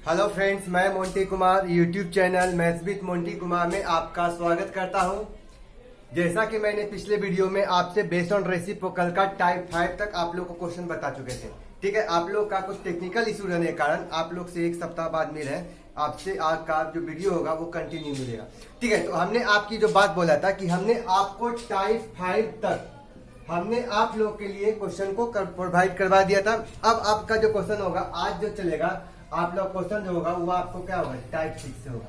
Hello friends, मैं Monty Kumar YouTube channel maths with Monty Kumar में आपका स्वागत करता हूं। जैसा कि मैंने पिछले वीडियो में आपसे बेस्ड ऑन रेसिप्रोकल का टाइप 5 तक आप लोग को क्वेश्चन बता चुके थे। ठीक है, आप लोग का कुछ टेक्निकल इशू रहने के कारण आप लोग से एक सप्ताह बाद मिले आपसे आज का जो वीडियो होगा वो कंटिन्यू मिलेगा। ठीक है, तो हमने आपकी जो बात बोला था कि हमने आपको टाइप 5 तक हमने आप लोग के लिए क्वेश्चन को प्रोवाइड करवा दिया था। अब आपका जो क्वेश्चन होगा आज जो चलेगा, आप लोग क्वेश्चन जो होगा वो आपको क्या होगा, टाइप 6 से होगा।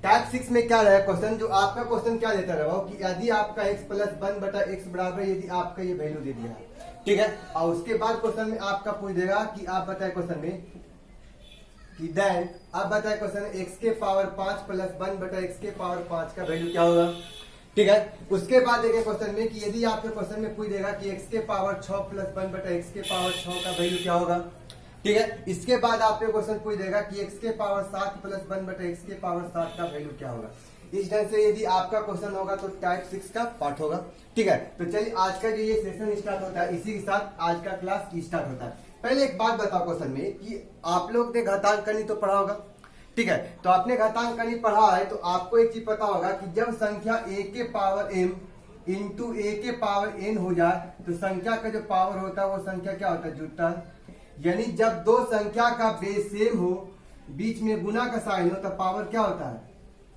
टाइप 6 में क्या रहेगा क्वेश्चन, जो आपका क्वेश्चन क्या देता रहा कि यदि आपका x प्लस 1 बटा x बराबर यदि आपका ये वैल्यू दे दिया है, ठीक है, और उसके बाद क्वेश्चन में आपका पूछ देगा कि आप बताए क्वेश्चन में कि देन आप बताए क्वेश्चन में x के पावर 5 प्लस 1 बटा x के पावर 5 का वैल्यू क्या होगा। ठीक है, उसके बाद देखें क्वेश्चन में कि यदि आपके क्वेश्चन में पूछ देगा कि x के पावर 6 प्लस 1 बटा x के पावर 6 का वैल्यू क्या होगा। ठीक है, इसके बाद आपके क्वेश्चन पूछ देगा कि x के पावर 7 प्लस 1 बटा x के पावर 7 का वैल्यू क्या होगा। इस ढंग से यदि आपका क्वेश्चन होगा तो टाइप 6 का पार्ट होगा। ठीक है, तो चलिए आज का जो ये सेशन स्टार्ट होता है, इसी के साथ आज का क्लास स्टार्ट होता है। पहले एक बात बताओ क्वेश्चन में कि आप लोग ने घातांकनी तो पढ़ा होगा। ठीक है, तो आपने घातांकनी पढ़ा है तो आपको एक चीज पता होगा कि जब संख्या a के पावर m इंटू a के पावर n हो जाए तो संख्या का जो पावर होता है वो संख्या क्या होता है, जुटता है। यानी जब दो संख्या का बेस सेम हो, बीच में गुना का साइन हो, तब पावर क्या होता है,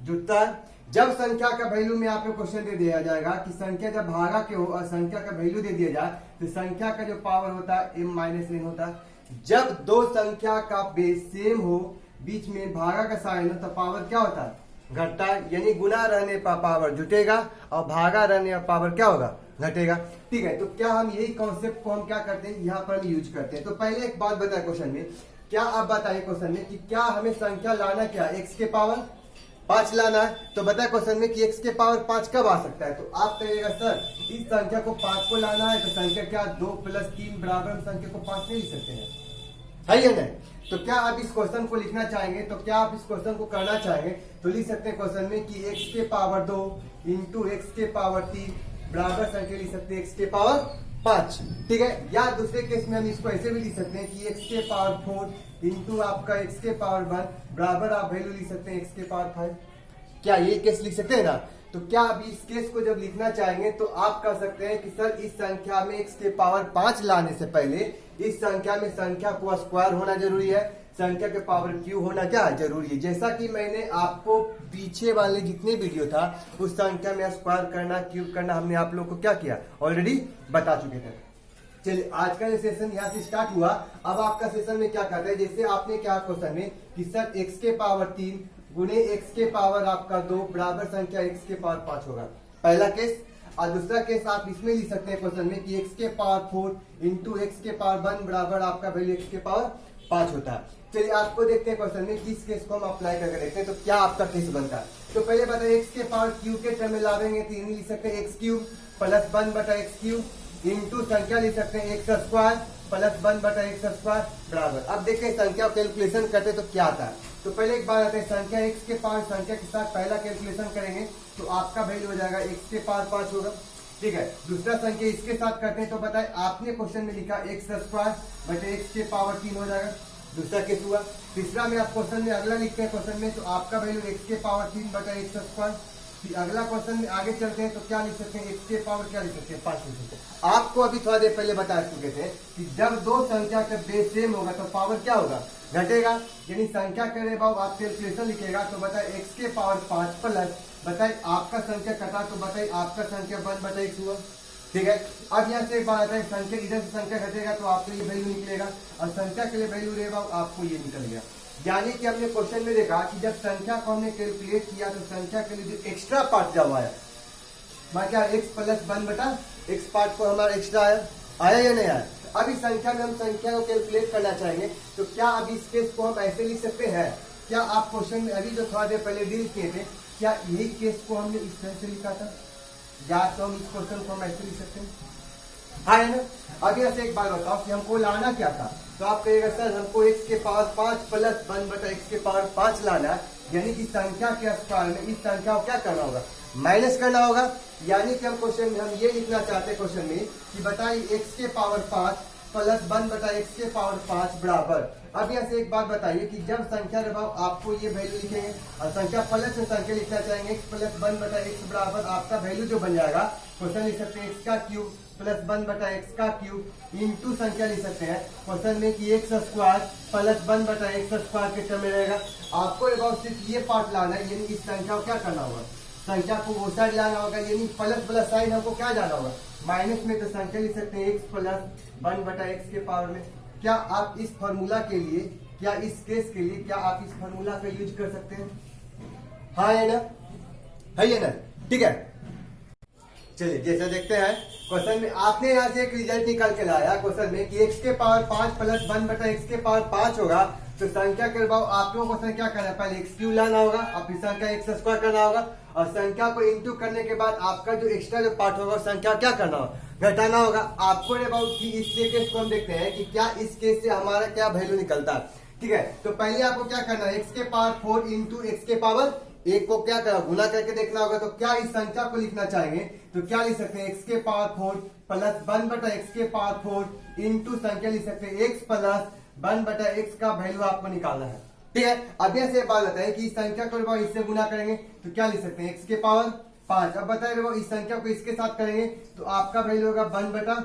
जुटता है। जब संख्या का वैल्यू में आपको क्वेश्चन दे दिया जाएगा कि संख्या जब भागा के हो और संख्या का वैल्यू दे दिया जाए तो संख्या का जो पावर होता है m माइनस n होता है। जब दो संख्या का बेस सेम हो, बीच में भागा का साइन हो, तो पावर क्या होता है, घटता है। यानी गुना रहने पर पावर जुटेगा और भागा रहने पर पावर क्या होगा, घटेगा। ठीक है, तो क्या हम यही कॉन्सेप्ट को हम क्या करते हैं, यहाँ पर हम यूज करते हैं। तो पहले एक बात बताए क्वेश्चन में, क्या आप बताइए क्वेश्चन में कि क्या हमें संख्या लाना क्या, x के पावर 5 लाना है। तो बताए क्वेश्चन में कि x के पावर 5 कब आ सकता है। तो आप कहिएगा सर इस संख्या को 5 को लाना है तो संख्या क्या 2 प्लस 3 बराबर हम संख्या को 5 नहीं लिख सकते हैं, है या नहीं। तो क्या आप इस क्वेश्चन को लिखना चाहेंगे, तो क्या आप इस क्वेश्चन को करना चाहेंगे तो लिख सकते हैं क्वेश्चन में कि x के पावर 2 इंटू x के पावर 3 बराबर संख्या लिख सकते हैं x के पावर 5। ठीक है, या दूसरे केस में हम इसको ऐसे भी लिख सकते हैं कि x के पावर 4 इंटू आपका x के पावर 1 बराबर आप वैल्यू लिख सकते हैं x के पावर 5। क्या ये केस लिख सकते हैं ना। तो क्या आप इस केस को जब लिखना चाहेंगे तो आप कह सकते हैं कि सर इस संख्या में x के पावर 5 लाने से पहले इस संख्या में संख्या को स्क्वायर होना जरूरी है, संख्या के पावर क्यूब होना क्या जरूरी है। जैसा कि मैंने आपको पीछे वाले जितने वीडियो था उस संख्या में स्क्वायर करना, क्यूब करना हमने आप लोग को क्या किया, ऑलरेडी बता चुके थे। चलिए आज का सेशन यहाँ से स्टार्ट हुआ। अब आपका सेशन में क्या करते हैं, जैसे आपने क्या क्वेश्चन में कि सर x के पावर 3 गुने x के पावर आपका 2 बराबर संख्या x के पावर 5 होगा, पहला केस। और दूसरा केस आप इसमें लिख सकते हैं क्वेश्चन में कि x के पावर 4 इंटू एक्स के पावर 1 बराबर आपका वैल्यू x के पावर 5 होता है। चलिए आपको देखते हैं क्वेश्चन में किस केस को हम अप्लाई करके देखते हैं तो क्या आपका केस बनता है। तो पहले बताइए x के पावर क्यूब के टर्म में लावेंगे तो इन्हें लिख सकते हैं x क्यूब प्लस 1 बटा एक्स क्यूब इंटू संख्या लिख सकते हैं एक्स स्क्वायर प्लस 1 बटा एक्स स्क्वायर बराबर। अब देखते हैं संख्या कैलकुलेशन करते तो क्या आता है। तो पहले एक बार आते हैं संख्या x के पावर संख्या के साथ पहला कैलकुलेशन करेंगे तो आपका वैल्यू हो जाएगा x के पावर 5 होगा। ठीक है, दूसरा संख्या इसके साथ करते हैं तो बताए आपने क्वेश्चन में लिखा एक्स स्क्वायर बटे एक्स के पावर 3 हो जाएगा, दूसरा केस हुआ। तीसरा में आप क्वेश्चन में अगला लिखते हैं क्वेश्चन में तो आपका वैल्यू एक्स के पावर 3 बटा एक्स स्क्वायर। अगला क्वेश्चन में आगे चलते हैं तो क्या लिख सकते हैं, एक्स के पावर क्या लिख सकते हैं, 5 लिख सकते हैं। आपको अभी थोड़ा देर पहले बता चुके थे कि जब दो संख्या का बेस सेम होगा तो पावर क्या होगा, घटेगा। यानी संख्या करे बाद आप कैलकुलेशन लिखेगा तो बताए एक्स के पावर 5 प्लस बताए आपका संख्या कटा तो बताए आपका संख्या 1 बटा एक्स हुआ। ठीक है, अब यहाँ से एक बात आता है संख्या इधर से संख्या घटेगा तो आपको ये वैल्यू निकलेगा और संख्या के लिए वैल्यू रहेगा आपको ये निकल गया। यानी कि हमने क्वेश्चन में देखा कि जब संख्या को हमने कैलकुलेट किया तो संख्या के लिए जो एक्स्ट्रा पार्ट जब आया मैं क्या x प्लस 1 बटा x पार्ट को हमारा एक्स्ट्रा आया या नहीं आया। अब इस संख्या में हम संख्या को कैलकुलेट करना चाहेंगे तो क्या अब इस केस को हम ऐसे लिख सकते हैं। क्या आप क्वेश्चन में अभी जो थोड़ा देर पहले डील किए थे क्या यही केस को हमने इस तरह से लिखा था, या तो हम इस क्वेश्चन को हम ऐसे लिख सकते हैं, हाँ है ना। अब यहाँ से एक बार बताओ कि हमको लाना क्या था। तो आप कहिएगा सर हमको x के पावर 5 प्लस 1 बटा x के पावर 5 लाना है, यानी कि संख्या के स्क्वायर में इस संख्या को क्या करना होगा, माइनस करना होगा। यानी कि हम क्वेश्चन में हम ये लिखना चाहते हैं क्वेश्चन में कि बताइए x के पावर 5 प्लस 1 बटा x के पावर 5 बराबर। अब यहाँ से एक बात बताइए कि जब संख्या दबाओ आपको ये वैल्यू लिखेंगे और संख्या प्लस में संख्या लिखना चाहेंगे x प्लस 1 बटा x बराबर आपका वैल्यू जो बन जाएगा क्वेश्चन लिख सकते हैं x का क्यूब प्लस 1 बटा x का क्यूब इंटू संख्या लिख सकते हैं क्वेश्चन में कि x स्क्वायर प्लस 1 बटा x स्क्वायर के टर्म में रहेगा। आपको दबाओ सिर्फ ये पार्ट लाना है, यानी इस संख्या को क्या करना होगा, संख्या को वो साइड लाना होगा, यानी प्लस प्लस साइन हमको क्या जाना होगा माइनस में, तो संख्या लिख सकते हैं x प्लस 1 बटा x के पावर में। क्या आप इस फॉर्मूला के लिए, क्या इस केस के लिए क्या आप इस फॉर्मूला का यूज कर सकते हैं? हाँ है ना, है ना, ठीक है। चलिए जैसा देखते हैं क्वेश्चन में आपने यहाँ से एक रिजल्ट निकाल के लाया क्वेश्चन में कि x के पावर 5 प्लस 1 बटा x के पावर 5 होगा, तो संख्या के दबाव आप लोगों को क्या करना है, पहले एक्स क्यूब लाना होगा और फिर संख्या एक्स स्क्वायर करना होगा और संख्या को इंटू करने के बाद आपका जो एक्स्ट्रा जो पार्ट होगा संख्या क्या करना होगा, घटाना होगा। आपको अबाउट कि इस केस को हम देखते हैं कि क्या इस केस से हमारा क्या वैल्यू निकलता है, ठीक है। तो पहले आपको क्या करना है, एक्स के पावर 4 इंटू एक्स के पावर 1 को क्या करना, गुना करके देखना होगा। तो क्या इस संख्या को लिखना चाहेंगे तो क्या लिख सकते हैं, एक्स के पावर 4 प्लस 1 बटा एक्स के पावर 4 इंटू संख्या लिख सकते हैं एक्स प्लस 1 बटा x का वैल्यू आपको निकालना है, ठीक है। अब यहाँ से बात बताए है कि इस संख्या को इससे गुना करेंगे तो क्या लिख सकते हैं x के पावर 5। अब बताए इस संख्या को इसके साथ करेंगे तो आपका वैल्यू होगा 1 बटा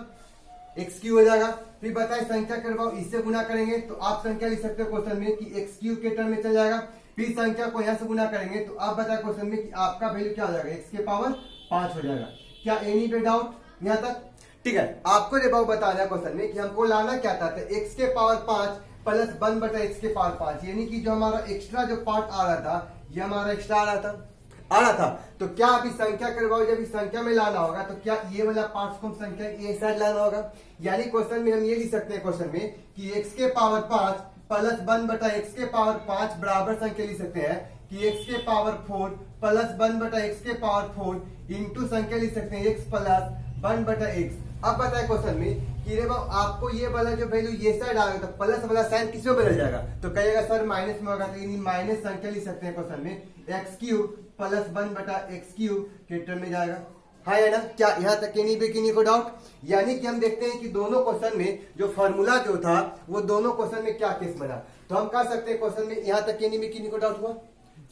एक्स क्यू हो जाएगा। फिर बताए संख्या के इससे गुना करेंगे तो आप संख्या लिख सकते हो क्वेश्चन में कि एक्स क्यू के टर्म में चल जाएगा। फिर संख्या को यहाँ से गुना करेंगे तो आप बताए क्वेश्चन में कि आपका वैल्यू क्या हो जाएगा, एक्स के पावर 5 हो जाएगा। क्या एनी पे डाउट यहाँ तक, ठीक है। आपको जवाब बताना है क्वेश्चन में कि हमको लाना क्या था, x के पावर 5 प्लस 1 बटा x के पावर 5, यानी कि जो हमारा एक्स्ट्रा जो पार्ट आ रहा था ये हमारा एक्स्ट्रा आ रहा था। तो क्या अभी संख्या करवाओ, जब इस संख्या में लाना होगा तो क्या ये वाला पार्ट को संख्या ये साइड लाना होगा, यानी क्वेश्चन में हम ये लिख सकते हैं क्वेश्चन में कि x के पावर 5 प्लस 1 बटा x के पावर 5 बराबर संख्या लिख सकते हैं कि x के पावर 4 प्लस 1 बटा x के पावर 4 इंटू संख्या लिख सकते हैं x प्लस 1 बटा x। अब बताए क्वेश्चन में कि रे बाबू आपको ये वाला जो वैल्यू ये साइड आ गया तो प्लस वाला साइन किस में बदल जाएगा, तो कहिएगा सर माइनस में होगा, तो यानी माइनस संख्या लिख सकते हैं क्वेश्चन में एक्स क्यूब प्लस 1 बटा एक्स क्यूब के टर्म में जाएगा। हाँ है ना, क्या यहाँ तक किन्हीं पे किन्हीं को डाउट? यानी कि हम देखते हैं कि दोनों क्वेश्चन में जो फॉर्मूला जो था वो दोनों क्वेश्चन में क्या केस बना, तो हम कह सकते हैं क्वेश्चन में यहाँ तक किन्हीं में किन्हीं को डाउट हुआ,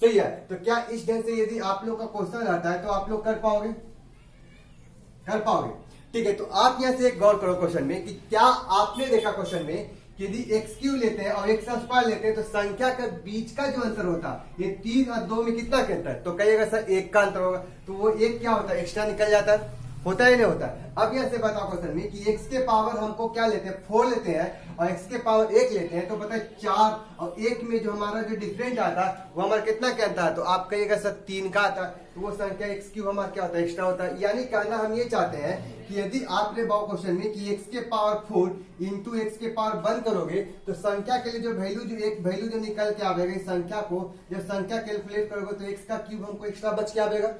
सही है। तो क्या इस ढंग से यदि आप लोग का क्वेश्चन आता है तो आप लोग कर पाओगे, ठीक है। तो आप यहाँ से एक गौर करो क्वेश्चन में कि क्या आपने देखा क्वेश्चन में कि यदि एक्स क्यू लेते हैं और एक्स स्क्वायर लेते हैं तो संख्या के बीच का जो अंतर होता है ये 3 और 2 में कितना के अंतर, तो कहिएगा सर 1 का अंतर होगा, तो वो 1 क्या होता है, एक्स्ट्रा निकल जाता है, होता है नहीं होता है। अब यहाँ से बताओ क्वेश्चन में कि x के पावर हमको क्या लेते हैं 4 लेते हैं और x के पावर 1 लेते हैं, तो बताए 4 और 1 में जो हमारा जो डिफरेंट आता है वो हमारा कितना क्या आता है, तो आप कहिएगा सर 3 का आता है, तो वो संख्या x क्यूब हमारा क्या होता है, एक्स्ट्रा होता है। यानी कहना हम ये चाहते हैं कि यदि आपने बाओ क्वेश्चन में कि x के पावर 4 इंटू एक्स के पावर 1 करोगे तो संख्या के लिए जो वैल्यू जो एक वैल्यू जो निकल के आवेगा इस संख्या को जब संख्या कैलकुलेट करोगे तो x का क्यूब हमको एक्स्ट्रा बच के आवेगा,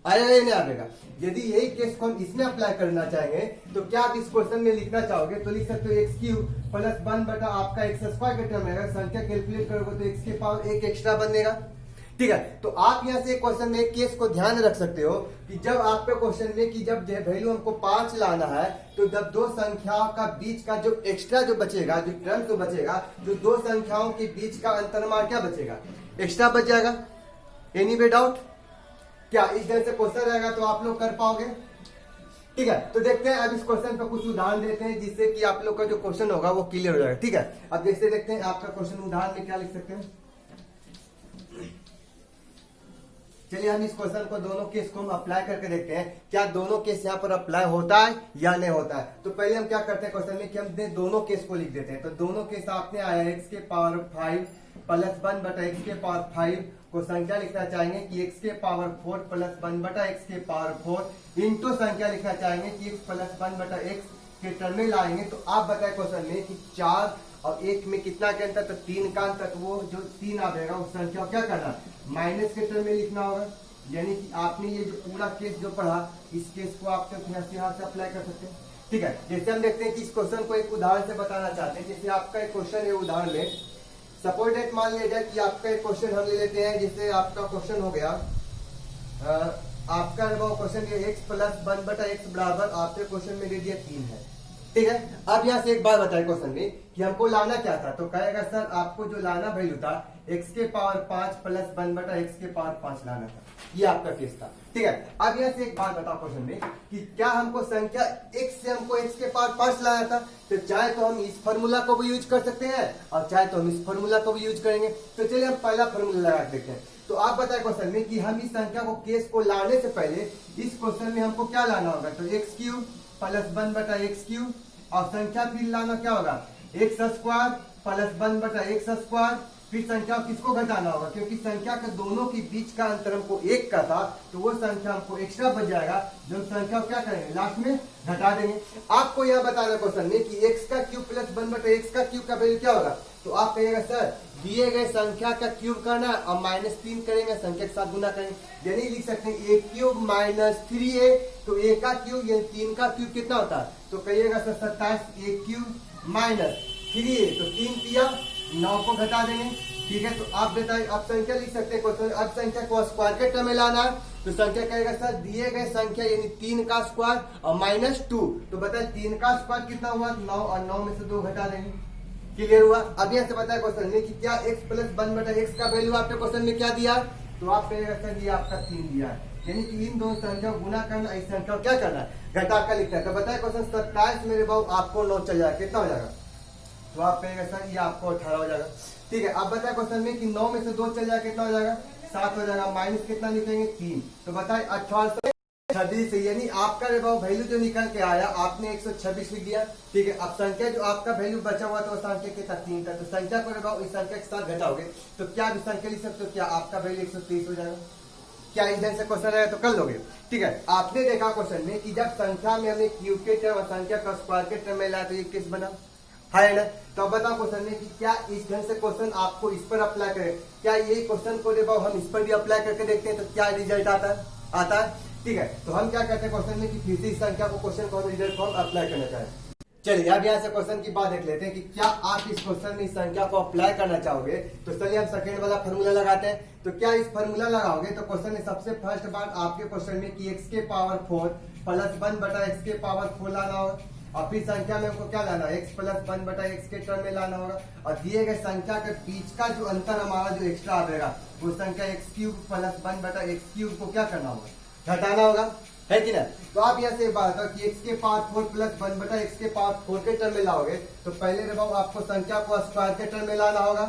आएगा या नहीं आएगा। यदि यही केस को हम इसमें अप्लाई करना चाहेंगे तो क्या आप इस क्वेश्चन में लिखना चाहोगे, तो लिख सकते हो एक्स क्यूब प्लस 1 बटा आपका एक्स स्क्वायर के टर्म में संख्या कैलकुलेट करोगे तो एक्स के पावर 1 एक्स्ट्रा बनेगा, ठीक है। तो आप यहाँ से क्वेश्चन में एक केस को ध्यान रख सकते हो कि जब आपके क्वेश्चन में कि जब वैल्यू हमको 5 लाना है तो जब दो संख्याओं का बीच का जो एक्स्ट्रा जो बचेगा, जो टर्म जो बचेगा, जो दो संख्याओं के बीच का अंतरमान क्या बचेगा, एक्स्ट्रा बच जाएगा। Any way doubt? क्या इस तरह से क्वेश्चन रहेगा तो आप लोग कर पाओगे, ठीक है। तो देखते हैं अब इस क्वेश्चन पर कुछ उदाहरण देते हैं जिससे कि आप लोग का जो क्वेश्चन होगा वो क्लियर हो जाएगा, ठीक है। अब जैसे देखते हैं आपका क्वेश्चन उदाहरण में क्या लिख सकते हैं। चलिए हम इस क्वेश्चन को दोनों केस को हम अप्लाई करके देखते हैं क्या दोनों केस यहाँ पर अप्लाई होता है या नहीं होता है। तो पहले हम क्या करते हैं क्वेश्चन में कि हम दोनों केस को लिख देते हैं। तो दोनों केस आपने आया एक्स के पावर 5 प्लस 1 बटा एक्स के पावर 5 को संख्या लिखना चाहेंगे कि x के पावर 4 प्लस 1 बटा x के पावर 4 इंटू संख्या लिखना चाहेंगे कि x प्लस 1 बटा x के टर्म में लाएंगे। तो आप बताए क्वेश्चन में कि 4 और 1 में कितना के अंतर, तो 3 का अंतर, तो वो जो 3 आ जाएगा उस संख्या को क्या करना, माइनस के टर्म में लिखना होगा। यानी कि आपने ये जो पूरा केस जो पढ़ा इस केस को आप यहाँ से अप्लाई कर सकते हैं, ठीक है। जैसे हम देखते हैं कि इस क्वेश्चन को एक उदाहरण से बताना चाहते हैं। जैसे आपका एक क्वेश्चन है उदाहरण में, सपोज डेट मान लिया जाए कि आपका एक क्वेश्चन हम ले लेते हैं। जैसे आपका क्वेश्चन हो गया आपका क्वेश्चन ये x प्लस 1 बटा x बराबर आपके क्वेश्चन में दे दिया 3 है, ठीक है। अब यहाँ से एक बात बताए क्वेश्चन में कि हमको लाना क्या था, तो कहेगा सर आपको जो लाना वैल्यू था x के पावर 5 प्लस 1 बटा x के पावर 5 लाना था, ये आपका केस था। ठीक है। अब यहाँ से एक बात बताओ क्वेश्चन में कि क्या हमको संख्या x से हमको x के पावर 5 लाना था, तो चाहे तो हम इस फॉर्मूला को भी यूज कर सकते हैं और चाहे तो हम इस फॉर्मूला को भी यूज करेंगे। तो चलिए हम पहला फॉर्मूला लगा देखते हैं। तो आप बताए क्वेश्चन में कि हम इस संख्या को केस को लाने से पहले इस क्वेश्चन में हमको क्या लाना होगा, तो एक्स क्यूब प्लस 1 बटा एक्स क्यूब और संख्या फिर लाना क्या होगा एक्स स्क्वायर प्लस 1 बटा एक्स स्क्वायर, फिर संख्या किसको घटाना होगा, क्योंकि संख्या के दोनों के बीच का अंतर हमको एक का था, तो वो संख्या हमको एक्स्ट्रा बच जाएगा, जो संख्या को क्या करेंगे लास्ट में घटा देंगे। आपको यह बताना क्वेश्चन में कि एक्स का क्यूब प्लस 1 बटा एक्स का क्यूब का वैल्यू क्या होगा, तो आप कहिएगा सर दिए गए संख्या का क्यूब करना और -3 करेंगे, संख्या के साथ गुना करेंगे, यानी लिख सकते हैं a क्यूब माइनस 3a, तो a का क्यूब यानी 3 का क्यूब कितना होता है, तो कहिएगा sir 27 a cube minus 3a, तो 3 दिया 9 को घटा देंगे। ठीक है। तो आप बताइए आप संख्या लिख सकते हैं क्वेश्चन, अब संख्या को स्क्वायर के टर्म में लाना है, तो संख्या कहेगा सर दिए गए संख्या यानी 3 का स्क्वायर और -2, तो बताए 3 का स्क्वायर कितना हुआ 9 और 9 में से 2 घटा देंगे। क्लियर हुआ। अब यहाँ से बताया क्वेश्चन में कि क्या x प्लस 1 बटा x का वैल्यू आपके क्वेश्चन में क्या दिया, तो आप कहेगा सर ये आपका 3 दिया है, यानी कि इन दोनों संख्या को गुना करना, इस संख्या को क्या करना है घटा कर लिखना है। तो बताया क्वेश्चन 27 मेरे बाबू आपको 9 चल जाएगा, कितना हो जाएगा, तो आप कहेगा सर ये आपको 18 हो जाएगा। ठीक है। अब बताया क्वेश्चन में कि 9 में से 2 चल जाएगा, कितना हो जाएगा 7 हो जाएगा, माइनस कितना लिखेंगे 3, तो बताए 18 26, यानी आपका वैल्यू जो निकल के आया आपने 126 लिख दिया। ठीक है। अब संख्या जो आपका वैल्यू बचा हुआ था वो संख्या कितना 3 था, तो संख्या को इस संख्या के साथ घटाओगे तो क्या भी संख्या लिख सकते हो, क्या आपका वैल्यू 123 हो जाएगा। क्या इस ढंग से क्वेश्चन रहेगा तो कर लोगे। ठीक है। आपने देखा क्वेश्चन में कि जब संख्या में हमने क्यूब के टर्म और संख्या का स्क्वायर के टर्म में लाया तो ये किस बना है ना। तो अब बताओ क्वेश्चन में कि क्या इस ढंग से क्वेश्चन आपको इस पर अप्लाई करें, क्या ये क्वेश्चन को हम इस पर भी अप्लाई करके देखते हैं तो क्या रिजल्ट आता है। ठीक है। तो हम क्या करते हैं क्वेश्चन में कि फिर से इस संख्या को क्वेश्चन को हम रिजल्ट को अप्लाई करना चाहें। चलिए अब यहाँ से क्वेश्चन की बात देख लेते हैं कि क्या आप इस क्वेश्चन में इस संख्या को अप्लाई करना चाहोगे, तो चलिए हम सेकंड वाला फॉर्मूला लगाते हैं। तो क्या इस फॉर्मूला लगाओगे, तो क्वेश्चन में सबसे फर्स्ट बात आपके क्वेश्चन में कि x के पावर 4 प्लस 1 बटा x के पावर 4 लाना होगा, और फिर संख्या में हमको क्या लाना है x प्लस 1 बटा x के टर्म में लाना होगा, और दिए गए संख्या के बीच का जो अंतर हमारा जो एक्स्ट्रा आएगा वो संख्या x क्यूब प्लस 1 बटा x क्यूब को क्या करना होगा घटाना होगा, है कि ना। तो आप यहाँ से बात हो कि x के पावर 4 प्लस 1 बटा x के पावर 4 के टर्म में लाओगे, तो पहले आपको संख्या को स्क्वायर के टर्म में लाना होगा।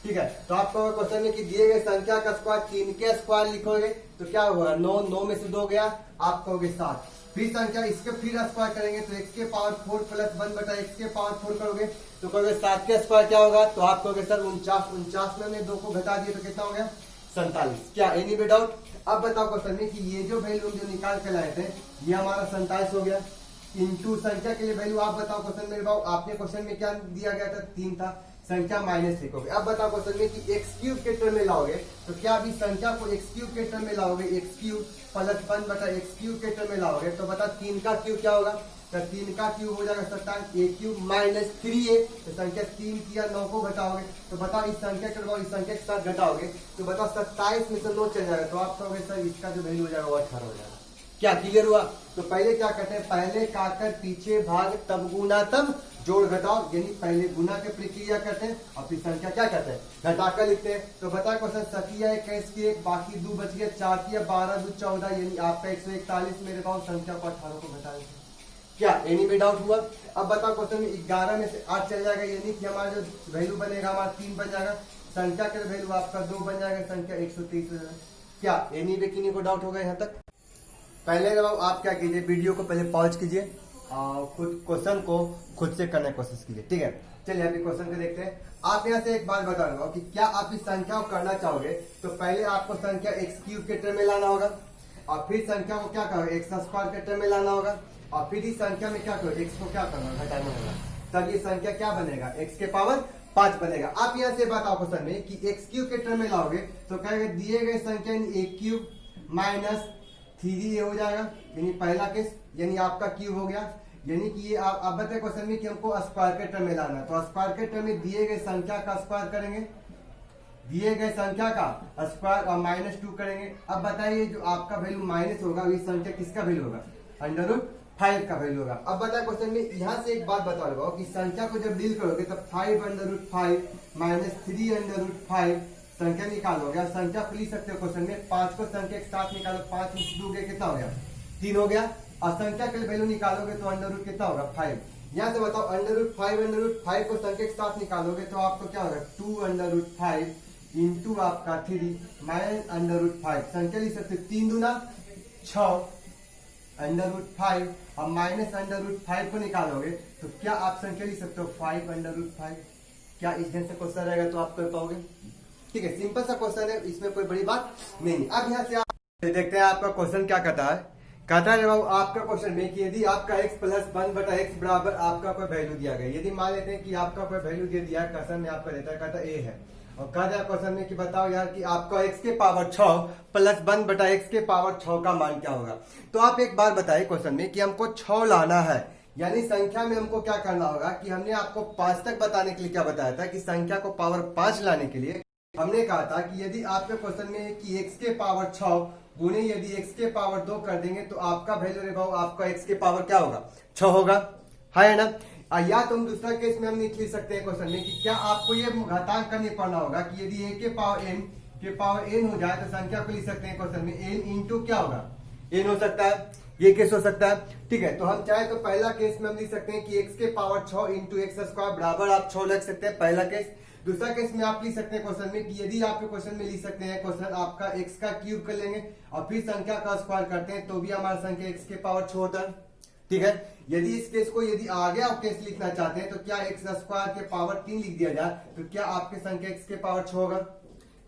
ठीक है। तो आपको क्वेश्चन में कि दिए गए संख्या का स्क्वायर 3 के स्क्वायर लिखोगे तो क्या होगा 9 में से 2 गया, आप कहोगे 7, फिर संख्या इसके फिर स्क्वायर करेंगे तो x के पावर 4 प्लस 1 बटा x के पावर 4 करोगे तो कहोगे 7 के स्क्वायर क्या होगा, तो आप कहोगे सर 49 में हमने 2 को घटा दिए तो कितना हो गया 47। क्या एनी वे डाउट। अब बताओ क्वेश्चन में कि ये जो वैल्यू जो निकाल के लाए थे ये हमारा 47 हो गया, इनटू संख्या के लिए वैल्यू आप बताओ क्वेश्चन में आपने क्वेश्चन में क्या दिया गया था 3 था, संख्या माइनस लिखोगे। अब बताओ क्वेश्चन में कि x क्यूब के टर्म में लाओगे तो क्या अभी संख्या को x क्यूब के टर्म में लाओगे, x क्यूब प्लस 1 बटा x क्यूब के टर्म में लाओगे तो बता 3 का क्यूब क्या होगा, तो 3 का क्यूब हो जाएगा 27 a क्यूब माइनस 3a, तो संख्या 3 किया 9 को घटाओगे तो बताओ इस संख्या के इस संख्या के साथ घटाओगे तो बताओ 27 में से 9 चल जाएगा, तो आप कहोगे सर इसका जो वैल्यू हो जाएगा वो 18 हो जाएगा। क्या क्लियर हुआ। तो पहले क्या करते हैं, पहले काकर पीछे भाग तब गुना तब जोड़ घटाओ, यानी पहले गुना की प्रक्रिया करते हैं और फिर संख्या क्या करते हैं घटाकर लिखते हैं। तो बता क्वेश्चन सकिया 21 की 1 बाकी 2 बच गया, 4 किया 12 2 14, यानी आपका 141 मेरे पास संख्या को 18 को घटा देंगे। क्या एनी में डाउट हुआ। अब बताओ क्वेश्चन में 11 में से 8 चल जाएगा, यानी कि हमारा जो वैल्यू बनेगा हमारा 3 बन जाएगा, संख्या का वैल्यू आपका 2 बन जाएगा, संख्या 123 हो जाएगा। क्या एनी में किन्हीं को डाउट होगा यहाँ तक। पहले जब आप क्या कीजिए वीडियो को पहले पॉज कीजिए और खुद क्वेश्चन को खुद से करने की कोशिश कीजिए। ठीक है। चलिए अभी क्वेश्चन को देखते हैं। आप यहाँ से एक बात बता रहा हूँ कि क्या आप इस संख्या को करना चाहोगे तो पहले आपको संख्या x क्यूब के टर्म में लाना होगा और फिर संख्या को क्या करोगे x स्क्वायर के टर्म में लाना होगा और फिर इस संख्या में क्या करोगे x को क्या करना घटाना होगा, तब ये संख्या क्या बनेगा x के पावर 5 बनेगा। आप यहाँ से बताओ क्वेश्चन में कि x क्यूब के टर्म में लाओगे तो कहेंगे दिए गए संख्या a क्यूब माइनस 3a हो जाएगा, यानी पहला केस यानी आपका क्यूब हो गया, यानी कि ये आप बताए क्वेश्चन में कि हमको स्क्वायर के टर्म में लाना है, तो स्क्वायर के टर्म में दिए गए संख्या का स्क्वायर करेंगे, दिए गए संख्या का स्क्वायर और -2 करेंगे। अब बताइए जो आपका वैल्यू माइनस होगा ये संख्या किसका वैल्यू होगा, अंडर रूट 5 का वैल्यू होगा। अब बताए क्वेश्चन में यहाँ से एक बात बता रहा हूँ कि संख्या को जब डील करोगे तो 5√5 माइनस 3√5 संख्या निकालोगे। अब संख्या को लिख सकते हो क्वेश्चन में 5 को संख्या के साथ निकालो, 5 में 2 गए कितना हो गया 3 हो गया। और संख्या के वैल्यू निकालोगे तो अंडर रूट कितना होगा 5। यहाँ से बताओ अंडर रूट 5 को संख्या के साथ निकालोगे तो आपको क्या होगा 2√5 इंटू आपका 3 माइनस अंडर रूट 5 संख्या लिख सकते 3 दूना 6 अंडर रूट 5 और माइनस अंडर रूट 5 को निकालोगे तो क्या आप संख्या लिख सकते हो 5 अंडर रूट 5। क्या इस ढंग से क्वेश्चन रहेगा तो आप कर पाओगे। ठीक है, सिंपल सा क्वेश्चन है, इसमें कोई बड़ी बात नहीं। अब यहाँ से आप देखते हैं आपका क्वेश्चन क्या कहता है। कहता है बाबू आपका क्वेश्चन में कि यदि आपका x प्लस 1/x बराबर आपका कोई वैल्यू दिया गया, यदि मान लेते हैं कि आपका कोई वैल्यू दे दिया है, क्वेश्चन में आपका देता है कहता है a है, और कह दिया क्वेश्चन में कि बताओ यार कि आपका x के पावर 6 प्लस 1/x के पावर 6 का मान क्या होगा। तो आप एक बार बताइए क्वेश्चन में कि हमको 6 लाना है, यानी संख्या में हमको क्या करना होगा कि हमने आपको 5 तक बताने के लिए क्या बताया था कि संख्या को पावर 5 लाने के लिए हमने कहा था कि यदि आपके क्वेश्चन में कि x के पावर 6 गुने यदि x के पावर 2 कर देंगे तो आपका वैल्यू रहेगा आपका x के पावर क्या होगा 6 होगा, है ना। या तुम दूसरा केस में हम लिख सकते हैं क्वेश्चन में कि क्या आपको ये घातांक करने पड़ना होगा कि यदि a के पावर n हो जाए तो संख्या को लिख सकते हैं क्वेश्चन में n इंटू क्या होगा n हो सकता है, ये केस हो सकता है। ठीक है, तो हम चाहे तो पहला केस में हम लिख सकते हैं कि x के पावर 6 इंटू एक्स स्क्वायर बराबर आप 6 लिख सकते हैं, पहला केस। दूसरा केस में आप लिख सकते हैं क्वेश्चन में कि यदि आपके क्वेश्चन में लिख सकते हैं क्वेश्चन आपका x का क्यूब कर लेंगे और फिर संख्या का स्क्वायर करते हैं तो भी हमारा संख्या x के पावर 6 होता है। ठीक है, यदि इस केस को यदि आगे आप केस लिखना चाहते हैं तो क्या एक्स स्क्वायर के पावर 3 लिख दिया जाए तो क्या आपके संख्या x के पावर 6 होगा।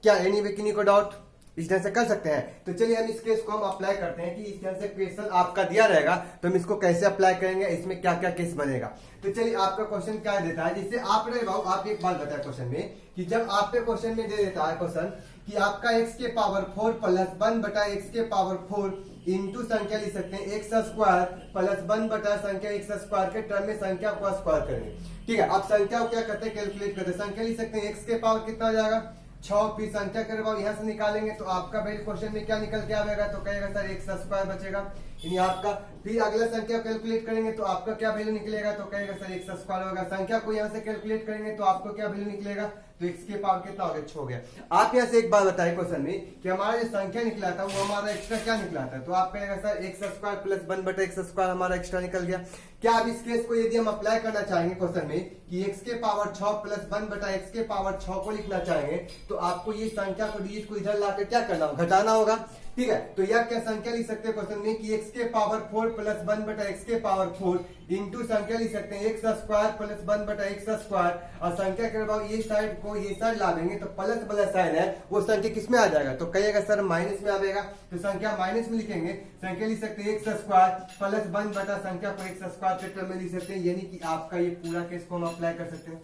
क्या एनी वे किन्हीं को डाउट इस तरह से कर सकते हैं। तो चलिए हम इस केस को हम अप्लाई करते हैं कि इस तरह से क्वेश्चन आपका दिया रहेगा तो हम इसको कैसे अप्लाई करेंगे, इसमें क्या क्या केस बनेगा। तो चलिए आपका क्वेश्चन क्या देता है, जिससे आप रहे बाबू आप एक बात बताए क्वेश्चन में कि जब आपके क्वेश्चन में दे देता है क्वेश्चन कि आपका x के पावर 4 प्लस 1/x के पावर 4 इंटू संख्या लिख सकते हैं एक्स स्क्वायर प्लस 1 संख्या एक्स स्क्वायर के टर्म में संख्या को स्क्वायर करेंगे। ठीक है, अब संख्या को क्या करते हैं कैलकुलेट करते हैं, संख्या लिख सकते हैं x के पावर कितना हो जाएगा 6, फिर संख्या के बाद यहाँ से निकालेंगे तो आपका वैल्यू क्वेश्चन में क्या निकल के आएगा तो कहेगा सर एक्स स्क्वायर बचेगा, यानी आपका फिर अगला संख्या कैलकुलेट करेंगे तो आपका क्या वैल्यू निकलेगा तो कहेगा सर एक्स स्क्वायर होगा। संख्या को यहाँ से कैलकुलेट करेंगे तो आपको क्या वैल्यू निकलेगा तो एक्स के पावर कितना हो गया 6 हो गया। आप यहाँ से एक बात बताइए क्वेश्चन में कि हमारा जो संख्या निकला था वो हमारा एक्स्ट्रा क्या निकला था, तो आप कहेगा sir x square plus 1/x square हमारा एक्स्ट्रा निकल गया। क्या आप इस केस को यदि हम अप्लाई करना चाहेंगे क्वेश्चन में कि x के पावर 6 प्लस 1/x के पावर 6 को लिखना चाहेंगे तो आपको ये संख्या को डिजिट को इधर लाकर क्या करना होगा घटाना होगा। ठीक है, तो यह क्या संख्या लिख सकते हैं क्वेश्चन में कि x के पावर 4 प्लस 1/x के पावर 4 इंटू संख्या लिख सकते हैं x square plus 1/x square और संख्या के बाद ये साइड को ये साइड ला देंगे तो प्लस वाला साइन है वो संख्या किस में आ जाएगा तो कहिएगा सर माइनस में आएगा, तो संख्या माइनस में लिखेंगे, संख्या लिख सकते हैं एक्स स्क्वायर प्लस 1 संख्या को एक्स स्क्वायर के टर्म में लिख सकते हैं, यानी कि आपका ये पूरा केस को हम अप्लाई कर सकते हैं।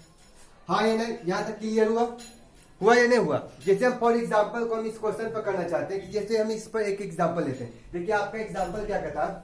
हाँ या नहीं, यहाँ तक क्लियर हुआ या नहीं हुआ। जैसे हम फॉर एग्जांपल को हम इस क्वेश्चन पर करना चाहते हैं कि जैसे हम इस पर एक एग्जांपल लेते हैं, देखिए आपका एग्जांपल क्या कहता है,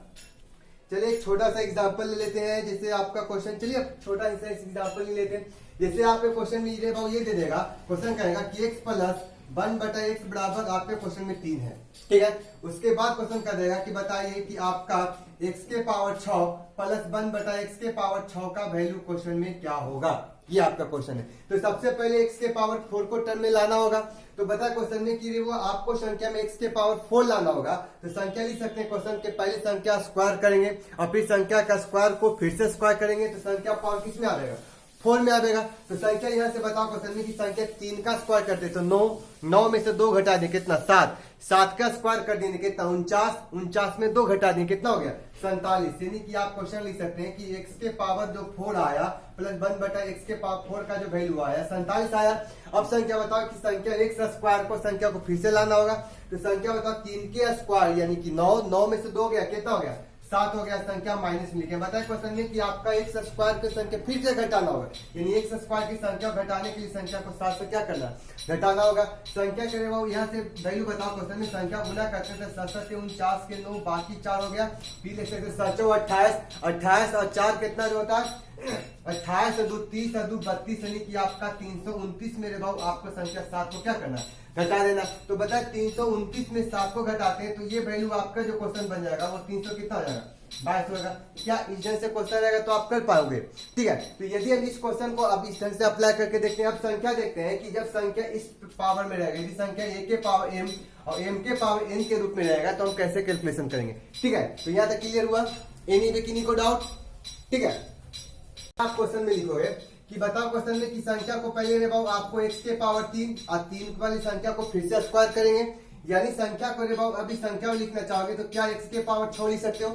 चलिए एक छोटा सा एग्जांपल ले लेते हैं। जैसे आपका क्वेश्चन, चलिए छोटा सा एग्जांपल ले लेते हैं। जैसे आपके क्वेश्चन में ये दे देगा, क्वेश्चन कहेगा कि x प्लस 1/x बराबर आपके क्वेश्चन में 3 है। ठीक है, उसके बाद क्वेश्चन कर देगा कि बताइए कि आपका x के पावर 6 प्लस 1/x के पावर 6 का वैल्यू क्वेश्चन में क्या होगा, ये आपका क्वेश्चन है। तो सबसे पहले x के पावर 4 को टर्म में लाना होगा, तो बता क्वेश्चन में कि वो आपको संख्या में x के पावर 4 लाना होगा, तो संख्या लिख सकते हैं क्वेश्चन के पहले संख्या स्क्वायर करेंगे और फिर संख्या का स्क्वायर को फिर से स्क्वायर करेंगे तो संख्या पावर किस में आ जाएगा 4 में आएगा। तो संख्या यहाँ से बताओ क्वेश्चन में कि संख्या 3 का स्क्वायर करते तो 9 में से 2 घटा दें कितना 7 का स्क्वायर कर देंगे कितना 49 में 2 घटा दें कितना हो गया 47, यानी कि आप क्वेश्चन लिख सकते हैं कि x के पावर जो 4 आया प्लस 1/x के पावर 4 का जो वैल्यू आया 47 आया। अब संख्या बताओ कि संख्या एक्स स्क्वायर को संख्या को फिर से लाना होगा, तो संख्या बताओ 3 के स्क्वायर यानी कि 9 में से 2 गया कितना हो गया 7 हो गया, संख्या माइनस में लिखे। बताए क्वेश्चन में कि आपका एक्स स्क्वायर की संख्या फिर से घटाना होगा, यानी एक्स स्क्वायर की संख्या घटाने के लिए संख्या को 7 से क्या करना घटाना होगा। संख्या करे वो यहाँ से वैल्यू बताओ क्वेश्चन में, संख्या गुना करते थे 7 से 49 के 9 बाकी 4 हो गया, फिर लिख सकते 7 28 और 4 कितना जो होता है 28 और 2 30 और 2 32, यानी कि आपका 329 मेरे भाव आपको संख्या 7 को क्या करना घटा देना। तो बताए 329 में 7 को घटाते हैं तो ये वैल्यू आपका जो क्वेश्चन बन जाएगा वो 300 कितना हो जाएगा 22 होगा। क्या इस ढंग से क्वेश्चन रहेगा तो आप कर पाओगे। ठीक है, तो यदि हम इस क्वेश्चन को अब इस ढंग से अप्लाई करके देखते हैं, अब संख्या देखते हैं कि जब संख्या इस पावर में रहेगा, यदि संख्या a के पावर m और m के पावर n के रूप में रहेगा तो हम कैसे कैलकुलेशन करेंगे। ठीक है, तो यहाँ तक क्लियर हुआ, एनी पे किन्हीं को डाउट। ठीक है, आप क्वेश्चन में लिखोगे कि बताओ क्वेश्चन में कि संख्या को पहले रेबाओ आपको x के पावर 3 और 3 वाली संख्या को फिर से स्क्वायर करेंगे, यानी संख्या को रेबाओ अभी संख्या में लिखना चाहोगे तो क्या x के पावर 6 लिख सकते हो,